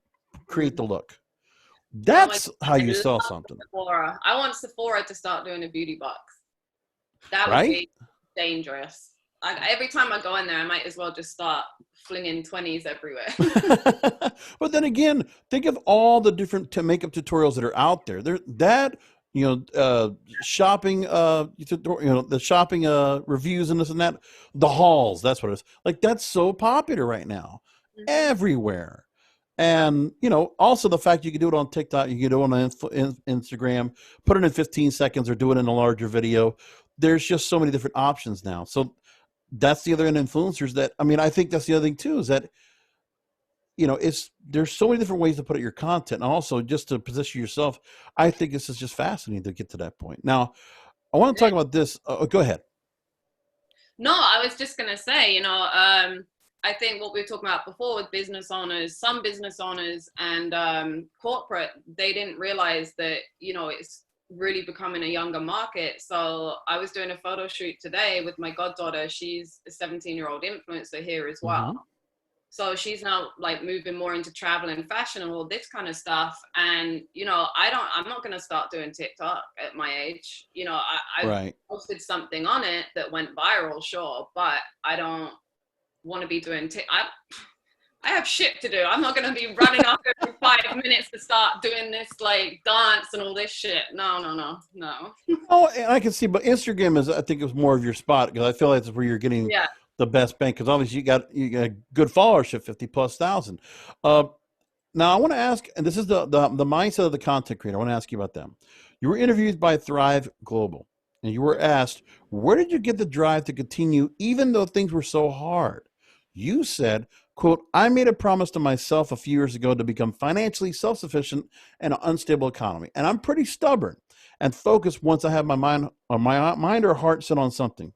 create the look. Oh my That's God, how I you sell love something, Sephora. I want Sephora to start doing a beauty box. That would right? be dangerous. Every time I go in there, I might as well just start flinging 20s everywhere. But then again, think of all the different makeup tutorials that are out there. Shopping, the shopping reviews and this and that, the hauls. That's what it is. Like that's so popular right now, Hmm. everywhere. Yeah. And also the fact you can do it on TikTok, you can do it on Instagram, put it in 15 seconds or do it in a larger video. There's just so many different options now. So that's the other end influencers that I think that's the other thing too is that it's there's so many different ways to put out your content and also just to position yourself. I think this is just fascinating to get to that point. Now I want to talk about this. Go ahead. No, I was just gonna say, I think what we were talking about before with business owners, some business owners and corporate, they didn't realize that, it's really becoming a younger market. So I was doing a photo shoot today with my goddaughter. She's a 17-year-old influencer here as well. Mm-hmm. So she's now like moving more into travel and fashion and all this kind of stuff. And, I'm not going to start doing TikTok at my age. I Right. posted something on it that went viral, sure, but I don't want to be doing I have shit to do. I'm not going to be running up every 5 minutes to start doing this like dance and all this shit. No, no, no, no. Oh, and I can see, but Instagram is, I think, it was more of your spot because I feel like that's where you're getting Yeah. the best bang. Because obviously you got good followership, 50,000+. Uh, Now I want to ask, and this is the mindset of the content creator. I want to ask you about them. You were interviewed by Thrive Global, and you were asked, where did you get the drive to continue even though things were so hard? You said, quote, I made a promise to myself a few years ago to become financially self-sufficient in an unstable economy. And I'm pretty stubborn and focused once I have my mind or heart set on something.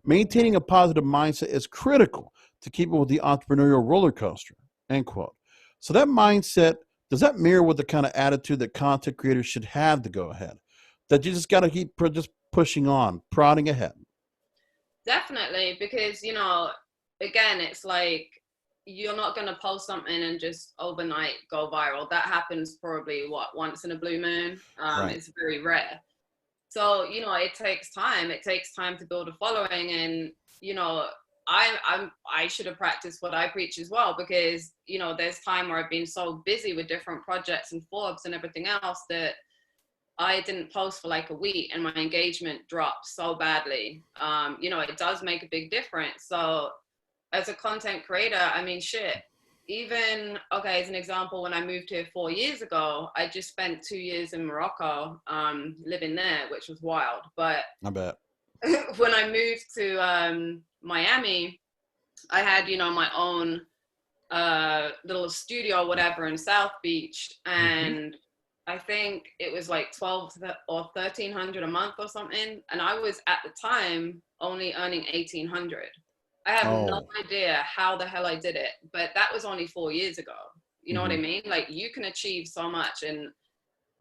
Maintaining a positive mindset is critical to keep it with the entrepreneurial roller coaster, end quote. So that mindset, does that mirror with the kind of attitude that content creators should have to go ahead? That you just got to keep just pushing on, prodding ahead. Definitely, because again, it's like you're not going to post something and just overnight go viral. That happens probably once in a blue moon. Right. It's very rare. So it takes time. It takes time to build a following, and I should have practiced what I preach as well, because there's time where I've been so busy with different projects and Forbes and everything else that I didn't post for like a week and my engagement dropped so badly. It does make a big difference. So as a content creator, I mean, shit, even, okay, as an example, when I moved here 4 years ago, I just spent 2 years in Morocco, living there, which was wild. But I bet. when I moved to Miami, I had, my own little studio or whatever in South Beach, Hmm. and I think it was like 12 or 1300 a month or something, and I was at the time only earning 1800. I have no Oh. idea how the hell I did it, but that was only 4 years ago. You know what I Hmm. mean? Like, you can achieve so much, and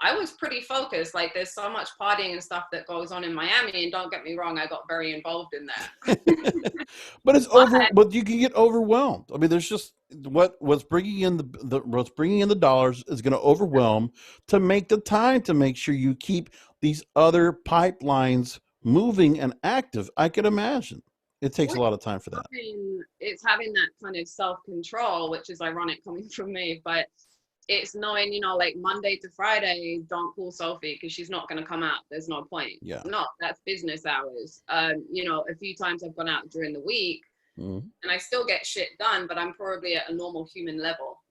I was pretty focused. Like, there's so much partying and stuff that goes on in Miami, and don't get me wrong, I got very involved in that. But it's But over. But you can get overwhelmed. I mean, there's just what's bringing in the what's bringing in the dollars is going to overwhelm to make the time to make sure you keep these other pipelines moving and active. I could imagine it takes a lot of time for that. it's having that kind of self-control, which is ironic coming from me, but it's knowing, like Monday to Friday, don't call Sophie because she's not going to come out. There's no point. Yeah. No, that's business hours. A few times I've gone out during the week Mhm. and I still get shit done, but I'm probably at a normal human level.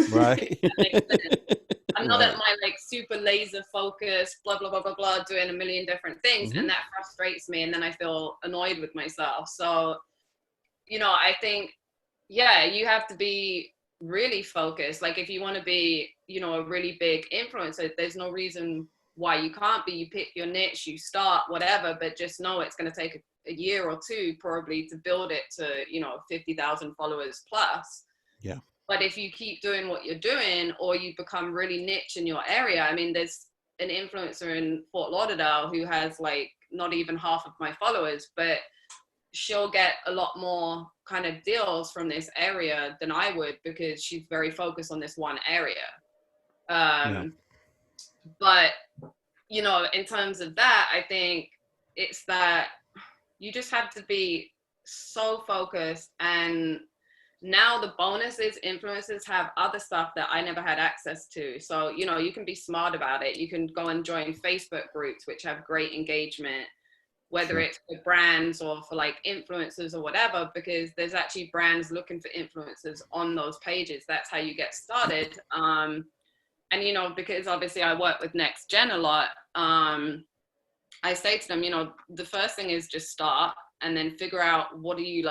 Right. That makes sense. I'm not at Right. my like super laser focus, blah, blah, blah, blah, blah, doing a million different things. Hmm. And that frustrates me. And then I feel annoyed with myself. So, I think, yeah, you have to be really focused. Like, if you want to be, a really big influencer, there's no reason why you can't be. You pick your niche, you start, whatever, but just know it's going to take a year or two probably to build it to, 50,000 followers plus. Yeah. But if you keep doing what you're doing, or you become really niche in your area, I mean, there's an influencer in Fort Lauderdale who has like not even half of my followers, but she'll get a lot more kind of deals from this area than I would because she's very focused on this one area. Yeah. Um, but, in terms of that, I think it's that you just have to be so focused. And now the bonus is influencers have other stuff that I never had access to. So, you can be smart about it. You can go and join Facebook groups, which have great engagement, whether Sure. it's for brands or for like influencers or whatever, because there's actually brands looking for influencers on those pages. That's how you get started. And, because obviously I work with Next Gen a lot, I say to them, the first thing is just start and then figure out what you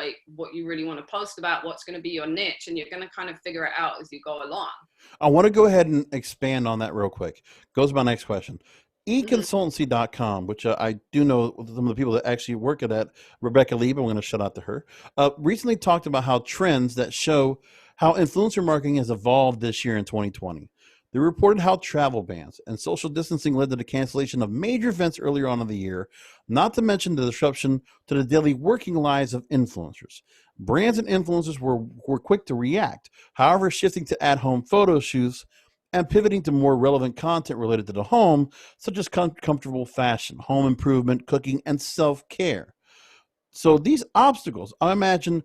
really want to post about, what's going to be your niche, and you're going to kind of figure it out as you go along. I want to go ahead and expand on that real quick. Goes to my next question. Mm-hmm. eConsultancy.com, which I do know some of the people that actually work at that, Rebecca Lieb, I'm going to shout out to her, recently talked about how trends that show how influencer marketing has evolved this year in 2020. They reported how travel bans and social distancing led to the cancellation of major events earlier on in the year, not to mention the disruption to the daily working lives of influencers. Brands and influencers were quick to react, however, shifting to at home photo shoots and pivoting to more relevant content related to the home, such as comfortable fashion, home improvement, cooking, and self care. So these obstacles, I imagine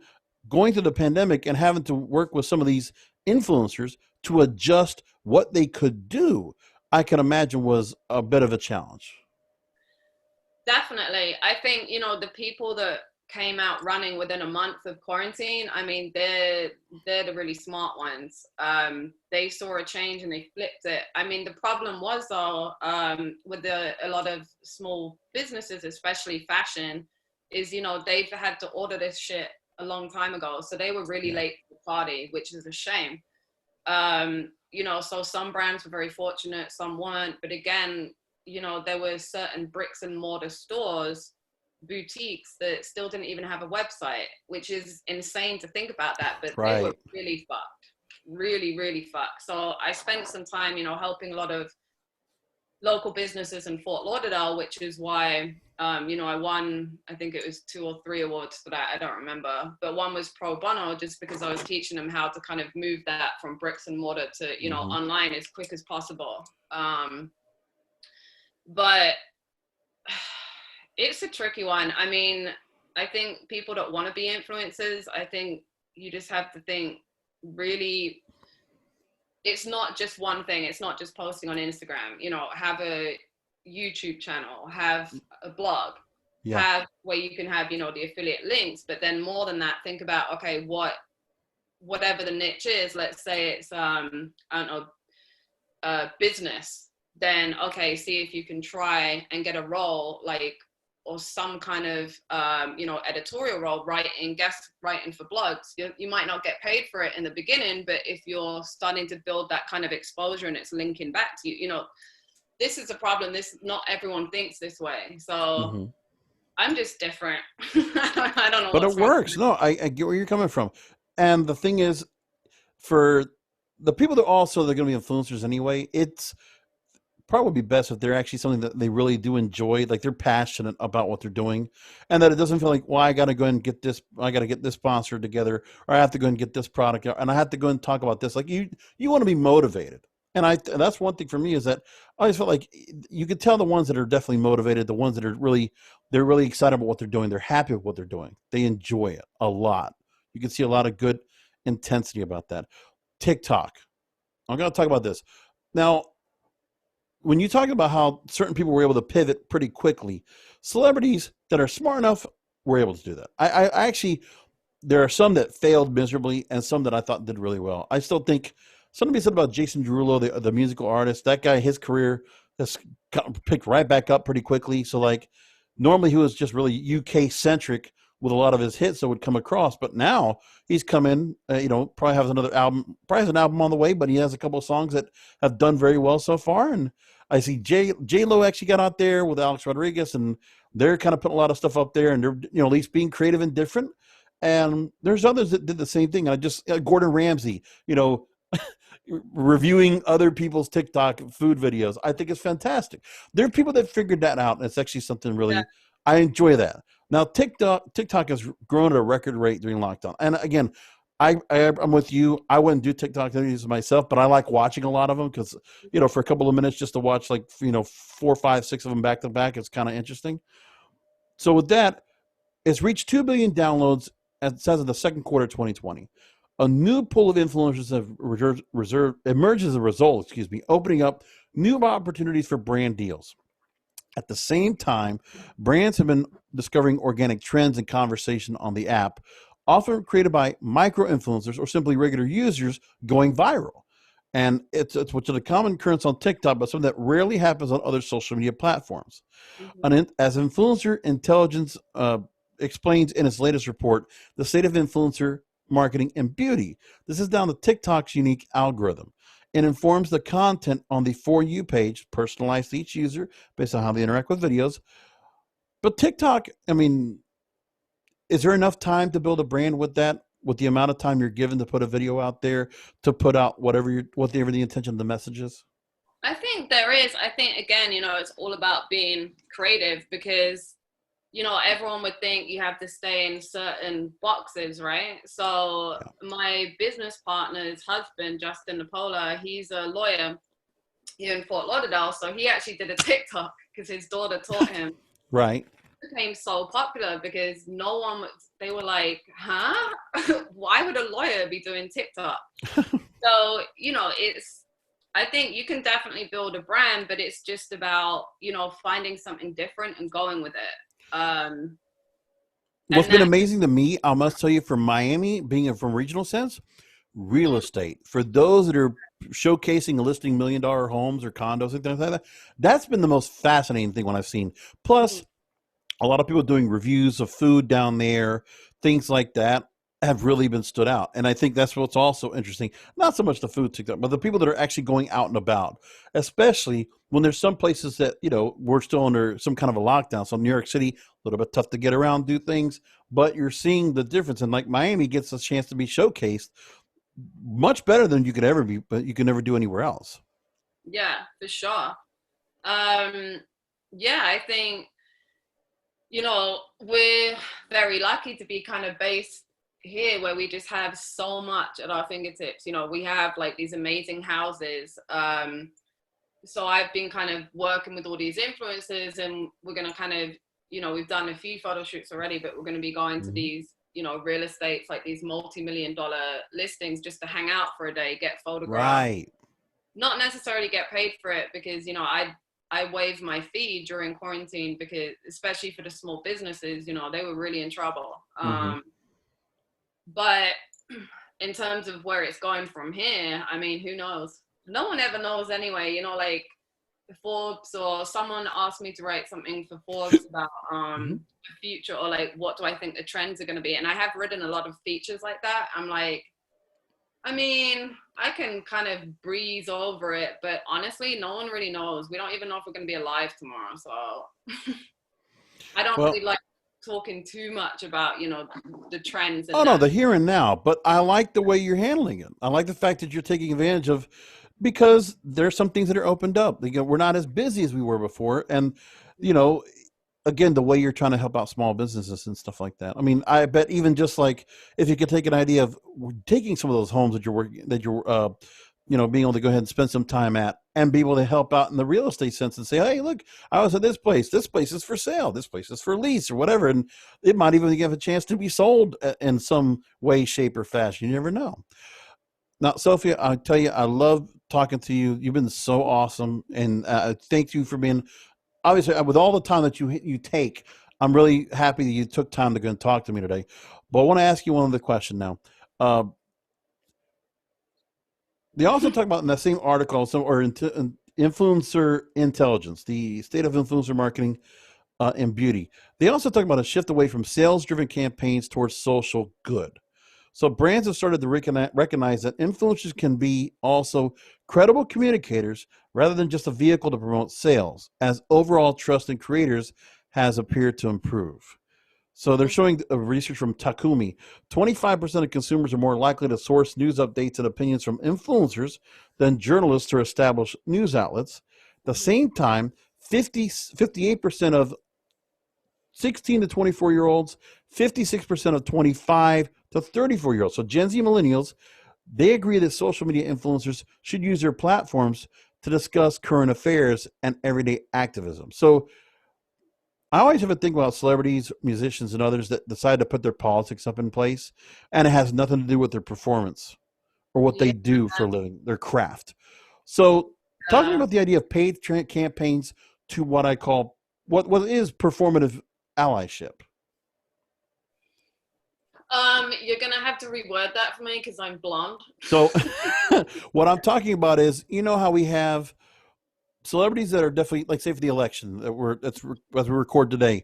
going through the pandemic and having to work with some of these influencers to adjust what they could do, I can imagine was a bit of a challenge. Definitely. I think, the people that came out running within a month of quarantine, I mean, they're the really smart ones. They saw a change and they flipped it. I mean, the problem was though, with a lot of small businesses, especially fashion, is, they've had to order this shit a long time ago. So they were really Yeah. late to the party, which is a shame. So some brands were very fortunate, some weren't. But again, there were certain bricks and mortar stores, boutiques that still didn't even have a website, which is insane to think about that. But they were Right. really fucked, really, really fucked. So I spent some time, helping a lot of local businesses in Fort Lauderdale, which is why, I won, I think it was 2 or 3 awards for that. I don't remember. But one was pro bono, just because I was teaching them how to kind of move that from bricks and mortar to, Hmm. online as quick as possible. But it's a tricky one. I mean, I think people that want to be influencers, I think you just have to think really, it's not just one thing. It's not just posting on Instagram. Have a YouTube channel, have a blog, Yeah. have where you can have, the affiliate links. But then more than that, think about, okay, whatever the niche is, let's say it's I don't know, business. Then okay, see if you can try and get a role like or some kind of editorial role, guest writing for blogs, you might not get paid for it in the beginning, but if you're starting to build that kind of exposure and it's linking back to you, this is a problem. Not everyone thinks this way. So Mm-hmm. I'm just different. I don't know But it what's wrong. works. No, I get where you're coming from. And the thing is, for the people that also they're going to be influencers anyway, it's probably be best if they're actually something that they really do enjoy, like they're passionate about what they're doing, and that it doesn't feel like, well, I got to go and get this, I got to get this sponsor together, or I have to go and get this product, and I have to go and talk about this. Like you want to be motivated, and and that's one thing for me is that I always felt like you could tell the ones that are definitely motivated, the ones that are really they're really excited about what they're doing, they're happy with what they're doing, they enjoy it a lot. You can see a lot of good intensity about that. TikTok. I'm going to talk about this now when you talk about how certain people were able to pivot pretty quickly, celebrities that are smart enough were able to do that. I actually, there are some that failed miserably and some that I thought did really well. I still think somebody said about Jason Derulo, the musical artist, that guy, his career has picked right back up pretty quickly. So like normally he was just really UK centric with a lot of his hits that would come across, but now he's come in, probably has another album, probably has an album on the way, but he has a couple of songs that have done very well so far. And I see J Lo actually got out there with Alex Rodriguez, and they're kind of putting a lot of stuff up there, and they're at least being creative and different. And there's others that did the same thing. I just Gordon Ramsay, reviewing other people's TikTok food videos. I think it's fantastic. There are people that figured that out, and it's actually something Yeah. really. I enjoy that. Now TikTok has grown at a record rate during lockdown, and again, I'm with you. I wouldn't do TikTok videos myself, but I like watching a lot of them because for a couple of minutes just to watch like 4, 5, 6 of them back to back, it's kind of interesting. So with that, it's reached 2 billion downloads as it says in the second quarter of 2020. A new pool of influencers have emerged as a result, opening up new opportunities for brand deals. At the same time, brands have been discovering organic trends and conversation on the app, often created by micro influencers or simply regular users going viral. And it's which is a common occurrence on TikTok, but something that rarely happens on other social media platforms. Mm-hmm. As Influencer Intelligence explains in its latest report, the state of influencer marketing and beauty. This is down to TikTok's unique algorithm. It informs the content on the For You page, personalized to each user based on how they interact with videos. But TikTok, I mean, is there enough time to build a brand with that? With the amount of time you're given to put a video out there, to put out whatever the intention of the message is? I think there is. I think, again, it's all about being creative because, everyone would think you have to stay in certain boxes, right? So Yeah. my business partner's husband, Justin Napola, he's a lawyer here in Fort Lauderdale. So he actually did a TikTok because his daughter taught him. Right. It became so popular because they were like, huh? Why would a lawyer be doing TikTok? So, I think you can definitely build a brand, but it's just about, finding something different and going with it. What's And been that, amazing to me, I must tell you, from Miami, being from regional sense, real estate. For those that are showcasing and listing $1 million homes or condos and things like that, that's been the most fascinating thing when I've seen. Plus, a lot of people doing reviews of food down there, things like that have really been stood out. And I think that's what's also interesting. Not so much the food TikTok, but the people that are actually going out and about, especially when there's some places that, we're still under some kind of a lockdown. So New York City, a little bit tough to get around, do things, but you're seeing the difference. And like Miami gets a chance to be showcased much better than you could ever be, but you can never do anywhere else. yeah, for sure. Yeah, I think, we're very lucky to be kind of based here where we just have so much at our fingertips. We have like these amazing houses. So I've been kind of working with all these influencers, and we're going to kind of, we've done a few photo shoots already, but we're going to be going to these, real estates, like these multi-million-dollar listings, just to hang out for a day, get photographed, Right. not necessarily get paid for it because, I waived my fee during quarantine because, especially for the small businesses, they were really in trouble. Mm-hmm. But in terms of where it's going from here, I mean, who knows? No one ever knows anyway. Like Forbes, or someone asked me to write something for Forbes about Mhm. the future, or like what do I think the trends are going to be. And I have written a lot of features like that. I'm like, I mean, I can kind of breeze over it, but honestly, no one really knows. We don't even know if we're going to be alive tomorrow. So I don't really Well, like talking too much about, the trends oh and no, that. the here and now. But I like the way you're handling it. I like the fact that you're taking advantage of, because there's some things that are opened up. We're not as busy as we were before, and you know, again, the way you're trying to help out small businesses and stuff like that. I mean, I bet even just like if you could take an idea of taking some of those homes that you're working, that you're, being able to go ahead and spend some time at and be able to help out in the real estate sense and say, hey, look, I was at this place. This place is for sale. This place is for lease or whatever. And it might even give a chance to be sold in some way, shape, or fashion. You never know. Now, Sophia, I tell you, I love talking to you. You've been so awesome. And thank you for being, obviously, with all the time that you take, I'm really happy that you took time to go and talk to me today. But I want to ask you one other question now. Uh, they also talk about in that same article, influencer intelligence, the state of influencer marketing and beauty. They also talk about a shift away from sales-driven campaigns towards social good. So brands have started to recognize that influencers can be also credible communicators rather than just a vehicle to promote sales, as overall trust in creators has appeared to improve. So they're showing research from Takumi. 25% of consumers are more likely to source news updates and opinions from influencers than journalists or established news outlets. At the same time, 58% of 16 to 24 year olds, 56% of 25 to 34-year olds. So Gen Z millennials, they agree that social media influencers should use their platforms to discuss current affairs and everyday activism. So I always have a think about celebrities, musicians, and others that decide to put their politics up in place, and it has nothing to do with their performance or what Yeah. they do for a living, their craft. So, talk to me about the idea of paid campaigns to what I call what is performative allyship. You're gonna have to reword that for me because I'm blonde. So, what I'm talking about is, you know how we have celebrities that are definitely, like, say for the election that as we record today,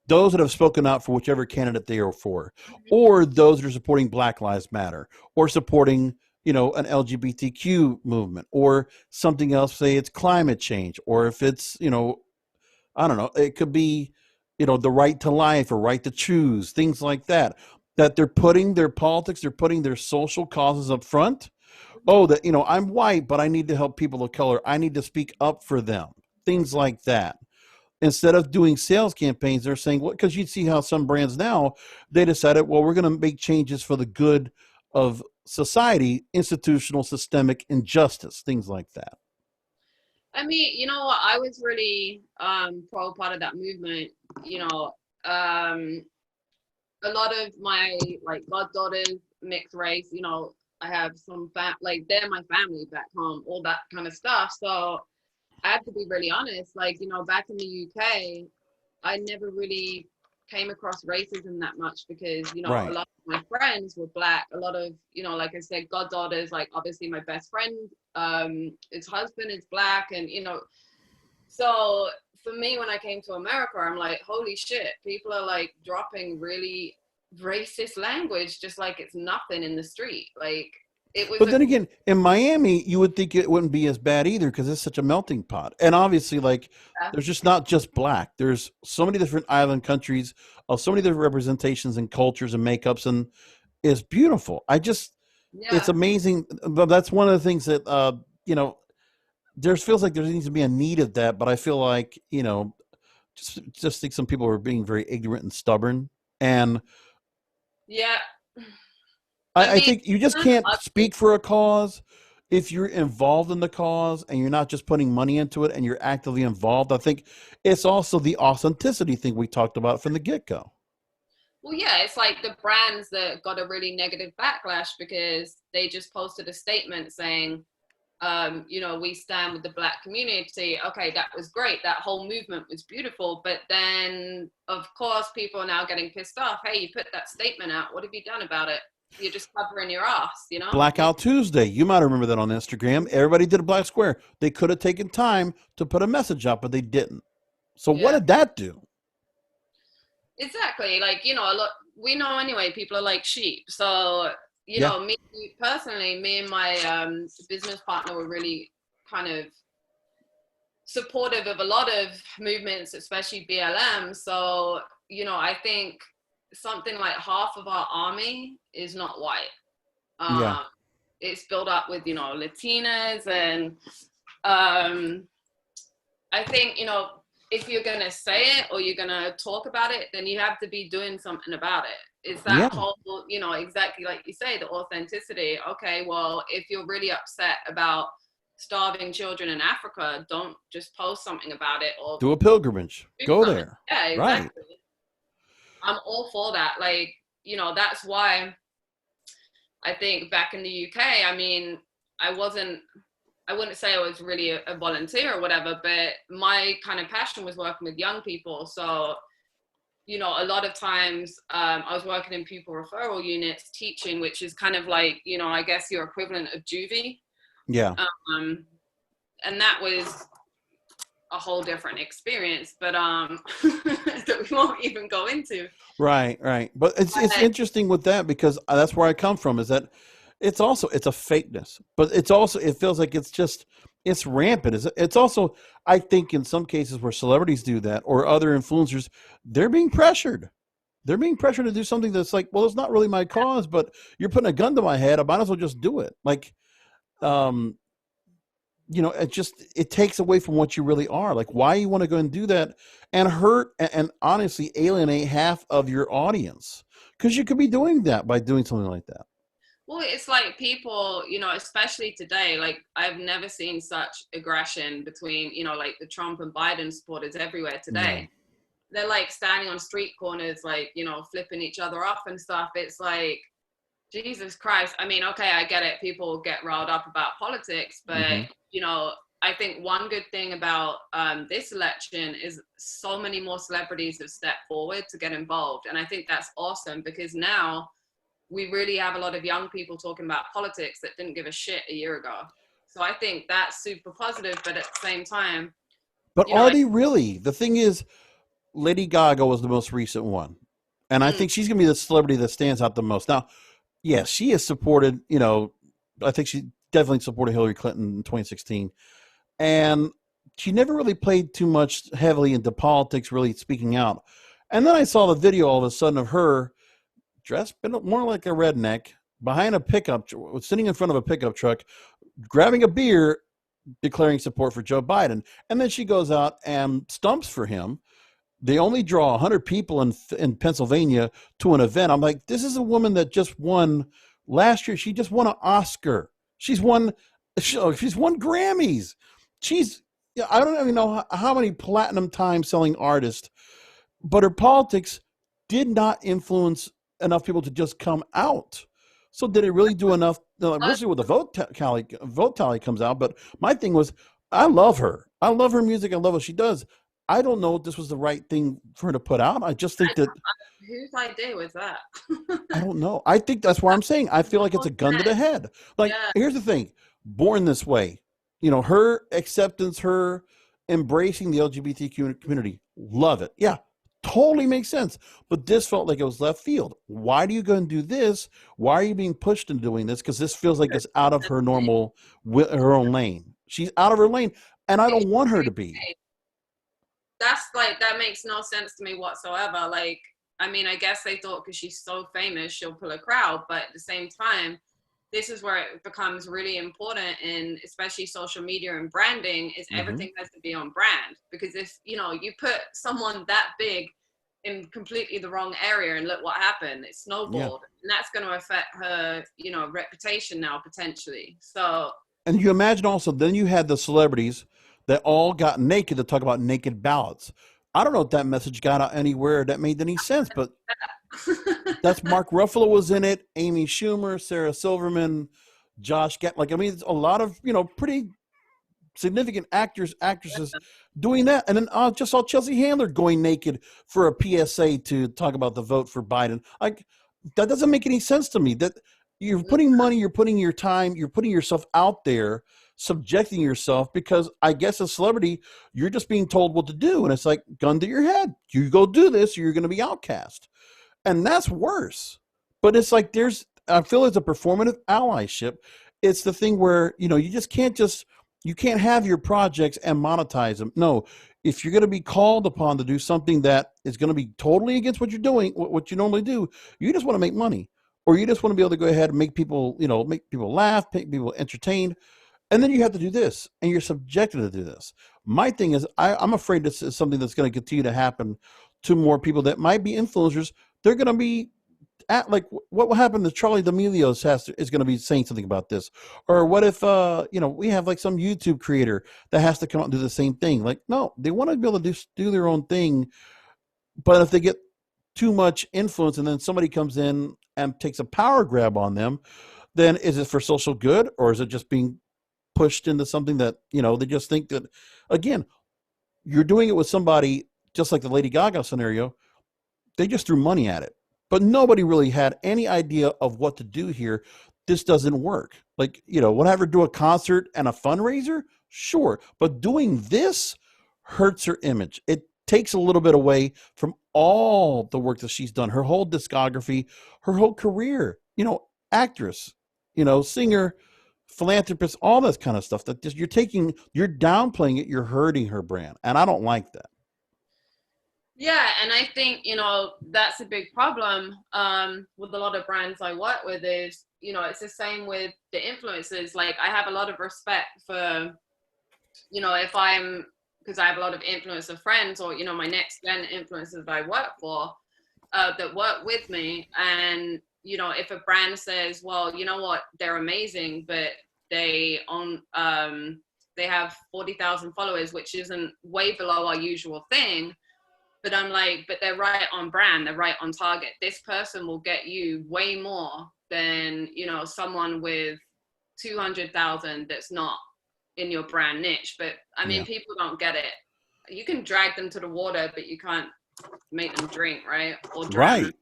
those that have spoken out for whichever candidate they are for, or those that are supporting Black Lives Matter, or supporting, an LGBTQ movement, or something else. Say it's climate change, or if it's, I don't know, it could be, the right to life or right to choose, things like that. That they're putting their politics, they're putting their social causes up front. Oh, that, I'm white, but I need to help people of color. I need to speak up for them. Things like that. Instead of doing sales campaigns, they're saying, well, because you see how some brands now, they decided, well, we're going to make changes for the good of society, institutional, systemic injustice, things like that. I mean, you know what? I was really pro part of that movement. You know, um, a lot of my like goddaughters, mixed race. I have some like they're my family back home, all that kind of stuff. So I have to be really honest. Like, back in the UK, I never really came across racism that much because, a Right. lot of my friends were black. A lot of, like I said, goddaughters, like obviously my best friend, his husband is black. And, so for me, when I came to America, I'm like, holy shit, people are like dropping really racist language, just like it's nothing in the street. Like it was But a, then again, in Miami, you would think it wouldn't be as bad either because it's such a melting pot. And obviously, like, there's just not just black. There's so many different island countries of so many different representations and cultures and makeups, and it's beautiful. It's yeah. amazing. But that's one of the things that, there feels like there needs to be a need of that. But I feel like, just think some people are being very ignorant and stubborn. And Yeah. I I mean, think you just kind of can't ugly. speak for a cause if you're involved in the cause and you're not just putting money into it and you're actively involved. I think it's also the authenticity thing we talked about from the get go. Well, yeah, it's like the brands that got a really negative backlash because they just posted a statement saying, we stand with the black community. Okay, that was great. That whole movement was beautiful. But then, of course, people are now getting pissed off. Hey, you put that statement out. What have you done about it? you're just covering your ass, you know? Blackout Tuesday. You might remember that on Instagram. Everybody did a black square. They could have taken time to put a message up, but they didn't. So what Yeah, did that do? exactly. Like, you know, look, we know anyway, people are like sheep. So, you Yeah. know, me personally, me and my business partner were really kind of supportive of a lot of movements, especially BLM. So, you know, I think something like half of our army is not white. Yeah. Um, it's built up with, you know, Latinas and um, I think, you know, if you're going to say it or you're going to talk about it, then you have to be doing something about it. It's that Yeah. whole, you know, exactly like you say, the authenticity. Okay, well, if you're really upset about starving children in Africa, don't just post something about it or Do a pilgrimage. do Go something. there. Yeah, Right. exactly. I'm all for that. Like, you know, that's why I think back in the UK, I mean, I wasn't I wouldn't say I was really a volunteer or whatever, but my kind of passion was working with young people. So, you know, a lot of times I was working in pupil referral units, teaching, which is kind of like, you know, I guess your equivalent of juvie. Yeah. Um, and that was a whole different experience, but that we won't even go into. Right, right. But it's But interesting with that because that's where I come from is that it's a fakeness, but it's also it feels like it's rampant. It's also I think in some cases where celebrities do that or other influencers, they're being pressured. They're being pressured to do something that's like, well, it's not really my cause, but you're putting a gun to my head. I might as well just do it. Like, um, it takes away from what you really are. Like, why you want to go and do that and hurt and honestly alienate half of your audience because you could be doing that by doing something like that. well, it's like people, you know, especially today, like I've never seen such aggression between, you know, like the Trump and Biden supporters everywhere Yeah, today. They're like standing on street corners, like, you know, flipping each other off and stuff. It's like, Jesus Christ. I mean, okay, I get it. People get riled up about politics, but, hmm you know, I think one good thing about this election is so many more celebrities have stepped forward to get involved. And I think that's awesome because now we really have a lot of young people talking about politics that didn't give a shit a year ago. So I think that's super positive, but at the same time, but you know, are they really? The thing is, Lady Gaga was the most recent one, and I mm, think she's gonna be the celebrity that stands out the most. Now, yes, she has supported. I think she definitely supported Hillary Clinton in 2016, and she never really played too much heavily into politics, really speaking out. And then I saw the video all of a sudden of her dressed more like a redneck behind a pickup, sitting in front of a pickup truck, grabbing a beer, declaring support for Joe Biden. And then she goes out and stumps for him. They only draw 100 people in Pennsylvania to an event. I'm like, this is a woman that just won last year. She just won an Oscar. She's won Grammys. She's I don't even know how many platinum time selling artists, but her politics did not influence enough people to just come out. So did it really do enough? We'll see what the vote tally comes out. But my thing was, I love her. I love her music. I love what she does. I don't know if this was the right thing for her to put out. I just think that whose idea was that? I don't know. I think that's why I'm saying I feel like it's a gun to the head. Like, Yeah, here's the thing: Born This Way, her acceptance, her embracing the LGBTQ community, love it. Yeah, totally makes sense. But this felt like it was left field. Why do you go and do this? Why are you being pushed into doing this? Because this feels like it's out of her normal, her own lane. She's out of her lane, and I don't want her to be. that's like that makes no sense to me whatsoever. Like, I mean, I guess they thought because she's so famous, she'll pull a crowd, but at the same time, this is where it becomes really important in especially social media and branding is hmm everything has to be on brand because if you know you put someone that big in completely the wrong area and look what happened, it Yeah. snowballed and that's going to affect her, you know, reputation now potentially. So And you imagine also, then you had the celebrities that all got naked to talk about naked ballots. I don't know if that message got out anywhere that made any sense, but that's Mark Ruffalo was in it, Amy Schumer, Sarah Silverman, Josh Gad. Like, I mean, it's a lot of, pretty significant actors, actresses doing that. And then I just saw Chelsea Handler going naked for a PSA to talk about the vote for Biden. Like, that doesn't make any sense to me. That you're putting money, you're putting your time, you're putting yourself out there, subjecting yourself, because I guess a celebrity, you're just being told what to do. And it's like gun to your head. You go do this, or you're going to be outcast. And that's worse. But it's like I feel it's a performative allyship. It's the thing where, you just you can't have your projects and monetize them. No, if you're going to be called upon to do something that is going to be totally against what you're doing, what you normally do, you just want to make money, or you just want to be able to go ahead and make people, make people laugh, make people entertained. And then you have to do this, and you're subjected to do this. My thing is, I'm afraid this is something that's going to continue to happen to more people that might be influencers. They're going to be like, what will happen to Charlie D'Amelio is going to be saying something about this, or what if we have like some YouTube creator that has to come out and do the same thing? Like, no, they want to be able to do their own thing, but if they get too much influence and then somebody comes in and takes a power grab on them, then is it for social good, or is it just being pushed into something that they just think that, again, you're doing it with somebody just like the Lady Gaga scenario. They just threw money at it, but nobody really had any idea of what to do here. This doesn't work. Like, whatever, do a concert and a fundraiser, sure, but doing this hurts her image. It takes a little bit away from all the work that she's done, her whole discography, her whole career, actress, singer, philanthropist, all this kind of stuff. That just you're downplaying it, you're hurting her brand, and I don't like that. Yeah, and I think, that's a big problem with a lot of brands I work with is, it's the same with the influencers. Like, I have a lot of respect for, because I have a lot of influencer friends, or, my next gen influencers that I work for, that work with me. And, if a brand says, well, you know what, they're amazing, but they have 40,000 followers, which isn't way below our usual thing. But I'm like, but they're right on brand. They're right on target. This person will get you way more than, someone with 200,000 that's not in your brand niche. But I mean, people don't get it. You can drag them to the water, but you can't make them drink, right? Or drown. Right.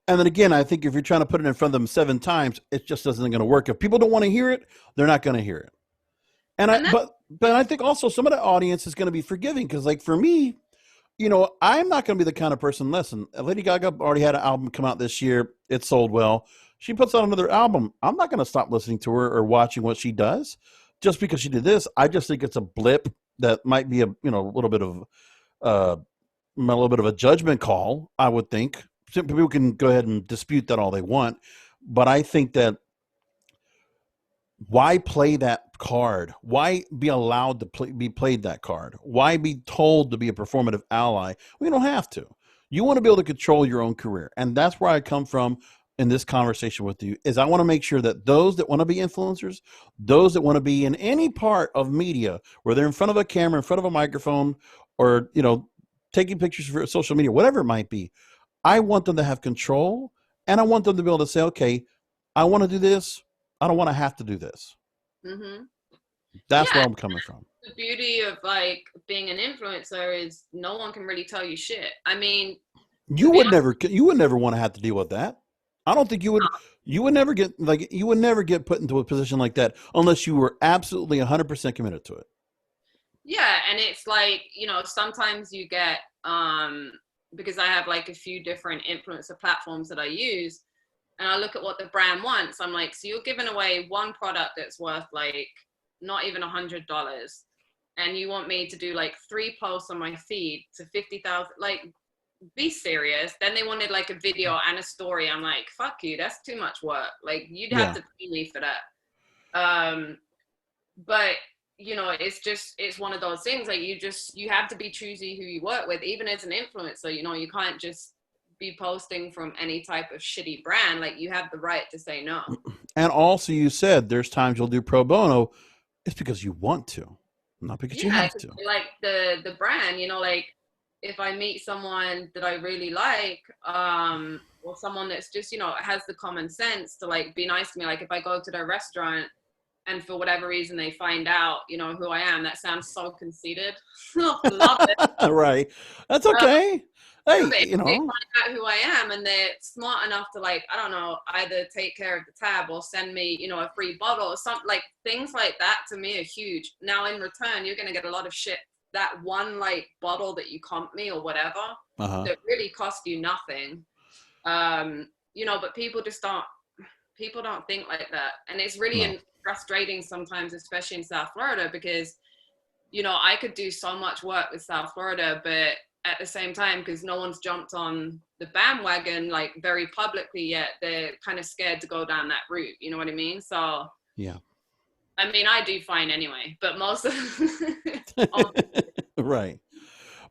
And then again, I think if you're trying to put it in front of them 7 times, it just isn't going to work. If people don't want to hear it, they're not going to hear it. But I think also some of the audience is going to be forgiving, because, like, for me, I'm not going to be the kind of person. Listen, Lady Gaga already had an album come out this year. It sold well. She puts out another album. I'm not going to stop listening to her or watching what she does just because she did this. I just think it's a blip that might be a little bit of a judgment call. I would think people can go ahead and dispute that all they want, but I think that, why play that card? Why be allowed to be played that card? Why be told to be a performative ally? We don't have to. You want to be able to control your own career. And that's where I come from in this conversation with you, is I want to make sure that those that want to be influencers, those that want to be in any part of media, where they're in front of a camera, in front of a microphone, or, taking pictures for social media, whatever it might be, I want them to have control, and I want them to be able to say, okay, I want to do this. I don't want to have to do this. Mm-hmm. That's where I'm coming from. The beauty of, like, being an influencer is no one can really tell you shit. I mean, you would never want to have to deal with that. I don't think you would never get put into a position like that unless you were absolutely 100% committed to it. Yeah. And it's like, sometimes you get, because I have like a few different influencer platforms that I use, and I look at what the brand wants. I'm like, so you're giving away one product that's worth like not even $100, and you want me to do like 3 posts on my feed to 50,000? Like, be serious. Then they wanted like a video and a story. I'm like, fuck you, that's too much work. Like, you'd have to pay me for that. But it's one of those things. Like, you have to be choosy who you work with, even as an influencer. You can't just be posting from any type of shitty brand. Like, you have the right to say no. And also, you said there's times you'll do pro bono. It's because you want to, not because you have to. Like the brand, like, if I meet someone that I really like, or someone that's just, has the common sense to like be nice to me. Like, if I go to their restaurant and for whatever reason they find out, who I am, that sounds so conceited. Love it. Right. That's okay. Hey, But if you they know, find out who I am and they're smart enough to, like, I don't know, either take care of the tab or send me, you know, a free bottle or something, like things like that to me are huge. Now in return, you're going to get a lot of shit. That one like bottle that you comp me or whatever uh-huh. that really cost you nothing. You know, but people don't think like that. And it's No. really frustrating sometimes, especially in South Florida, because, you know, I could do so much work with South Florida, but at the same time, because no one's jumped on the bandwagon like very publicly yet, they're kind of scared to go down that route. You know what I mean? So, Yeah. I mean, I do fine anyway, but most of Right.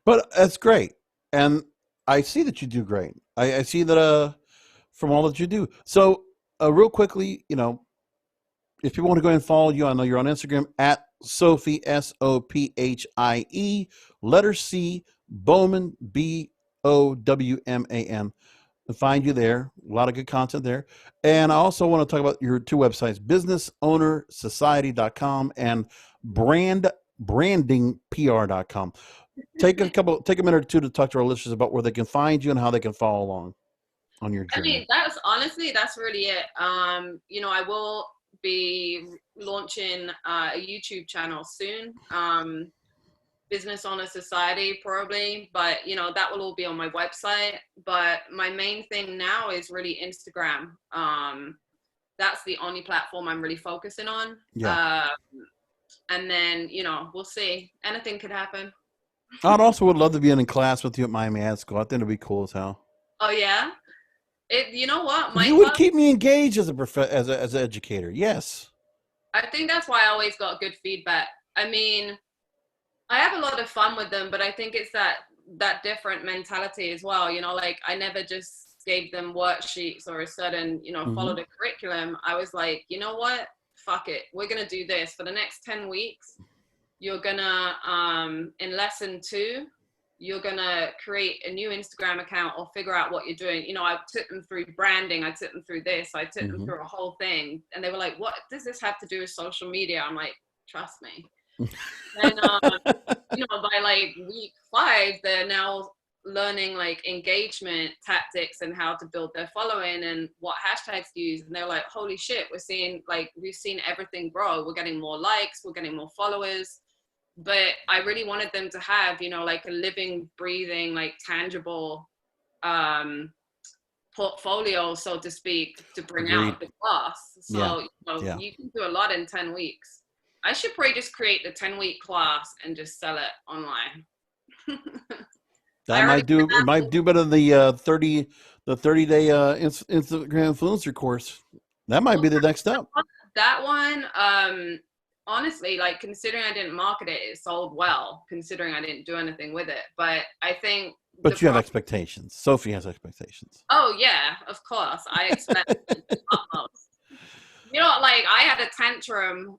But that's great. And I see that you do great. I see that from all that you do. So real quickly, you know, if people want to go and follow you, I know you're on Instagram at Sophie Sophie, letter C, Bowman, Bowman. Find you there. A lot of good content there. And I also want to talk about your two websites, businessownersociety.com and brandingpr.com. Take a minute or two to talk to our listeners about where they can find you and how they can follow along on your I journey. mean, that's really it. You know, I will be launching a YouTube channel soon. Business Owner Society probably, but you know, that will all be on my website. But my main thing now is really Instagram. That's the only platform I'm really focusing on. Yeah. And then, you know, we'll see. Anything could happen. I'd also would love to be in class with you at Miami Ad School. I think it'd be cool as hell. Oh yeah. You know what? Because My you would class, keep me engaged as as an educator. Yes. I think that's why I always got good feedback. I mean, I have a lot of fun with them, but I think it's that different mentality as well. You know, like I never just gave them worksheets or a certain, you know, Mm-hmm. followed a curriculum. I was like, you know what? Fuck it. We're gonna do this for the next 10 weeks. You're gonna in lesson 2, you're gonna create a new Instagram account or figure out what you're doing. You know, I took them through branding, I took them through this, I took them Mm-hmm. through a whole thing, and they were like, "What does this have to do with social media?" I'm like, "Trust me." And you know, by like week 5, they're now learning like engagement tactics and how to build their following and what hashtags to use. And they're like, holy shit, we've seen everything grow. We're getting more likes, we're getting more followers. But I really wanted them to have, you know, like a living, breathing, like tangible portfolio, so to speak, to bring Agreed. out the class. Yeah. So, you know, Yeah. you can do a lot in 10 weeks. I should probably just create the 10-week class and just sell it online. I That already might do better than the 30-day Instagram influencer course. That might be the next step. that one, honestly, like considering I didn't market it, it sold well, considering I didn't do anything with it. But I think But you have expectations. Sophie has expectations. oh yeah, of course. I expect the utmost. You know, like I had a tantrum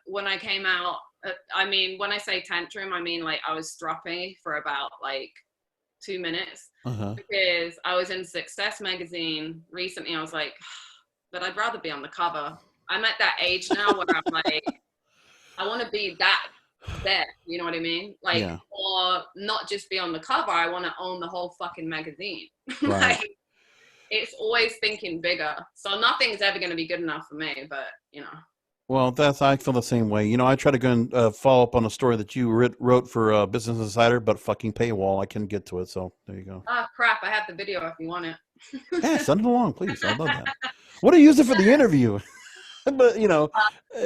when I came out. I mean, when I say tantrum, I mean like I was stroppy for about like 2 minutes Uh-huh. because I was in Success magazine recently. I was like, but I'd rather be on the cover. I'm at that age now where I'm like, I want to be that there. You know what I mean? Like, Yeah. or not just be on the cover. I want to own the whole fucking magazine. Right. Like, it's always thinking bigger. So nothing's ever going to be good enough for me, but you know. Well, I feel the same way. You know, I try to go and follow up on a story that you wrote for Business Insider, but fucking paywall. I couldn't get to it. So there you go. Oh crap, I have the video if you want it. Yeah, send it along, please. I'd love that. What do you use it for the interview? But you know,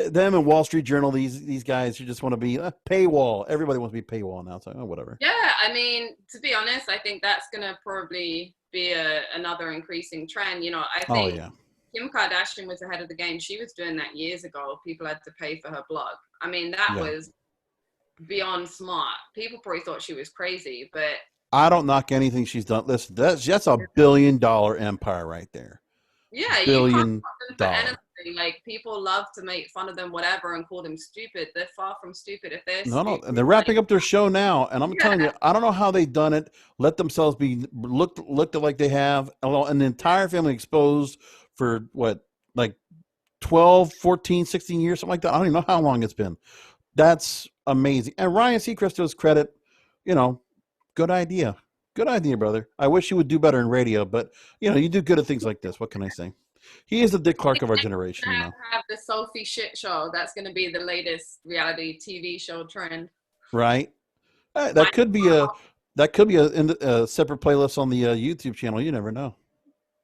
them and Wall Street Journal, these guys who just want to be paywall. Everybody wants to be paywall now. So whatever. Yeah, I mean, to be honest, I think that's gonna probably be another increasing trend. You know, I Oh think yeah. Kim Kardashian was ahead of the game. She was doing that years ago. People had to pay for her blog. I mean, that Yeah. was beyond smart. People probably thought she was crazy, but I don't knock anything she's done. Listen, that's $1 billion empire right there. yeah, you can't Billion stop them for dollar. anything. Like people love to make fun of them, whatever, and call them stupid. They're far from stupid. If they're No, stupid, and they're like wrapping up their show now, and I'm telling yeah, you, I don't know how they done it. Let themselves be looked like they have, and the entire family exposed for what, like 12, 14, 16 years, something like that. I don't even know how long it's been. That's amazing. And Ryan Seacrest, to his credit, you know, good idea. Good idea, brother. I wish you would do better in radio, but you do good at things like this. What can I say? He is the Dick Clark of our generation, you know. Have the Sophie shit show. That's going to be the latest reality TV show trend. Right? My, That could be a separate playlist on the YouTube channel. You never know.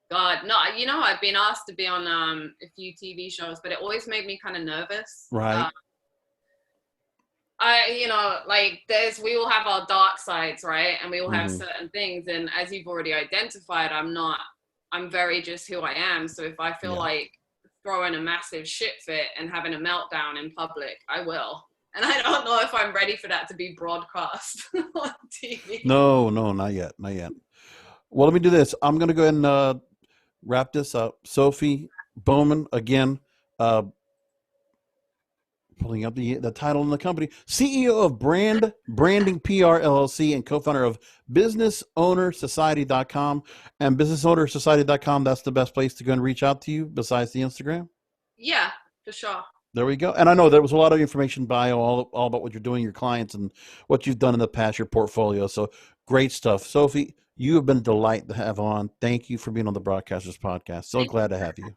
God, no, I've been asked to be on a few TV shows, but it always made me kind of nervous. Right. Like we all have our dark sides, right? And we all have Mm-hmm. certain things. And as you've already identified, I'm very just who I am. So if I feel Yeah. like throwing a massive shit fit and having a meltdown in public, I will. And I don't know if I'm ready for that to be broadcast on TV. No, not yet, not yet. Well, let me do this. I'm going to go ahead and wrap this up. Sophie Bowman, again, pulling up the title in the company, CEO of Branding PR LLC and co-founder of BusinessOwnerSociety.com. And BusinessOwnerSociety.com, that's the best place to go and reach out to you besides the Instagram. Yeah, for sure. There we go. And I know there was a lot of information bio all about what you're doing, your clients, and what you've done in the past, your portfolio. So great stuff. Sophie, you have been a delight to have on. Thank you for being on the Broadcasters Podcast. So glad to have you.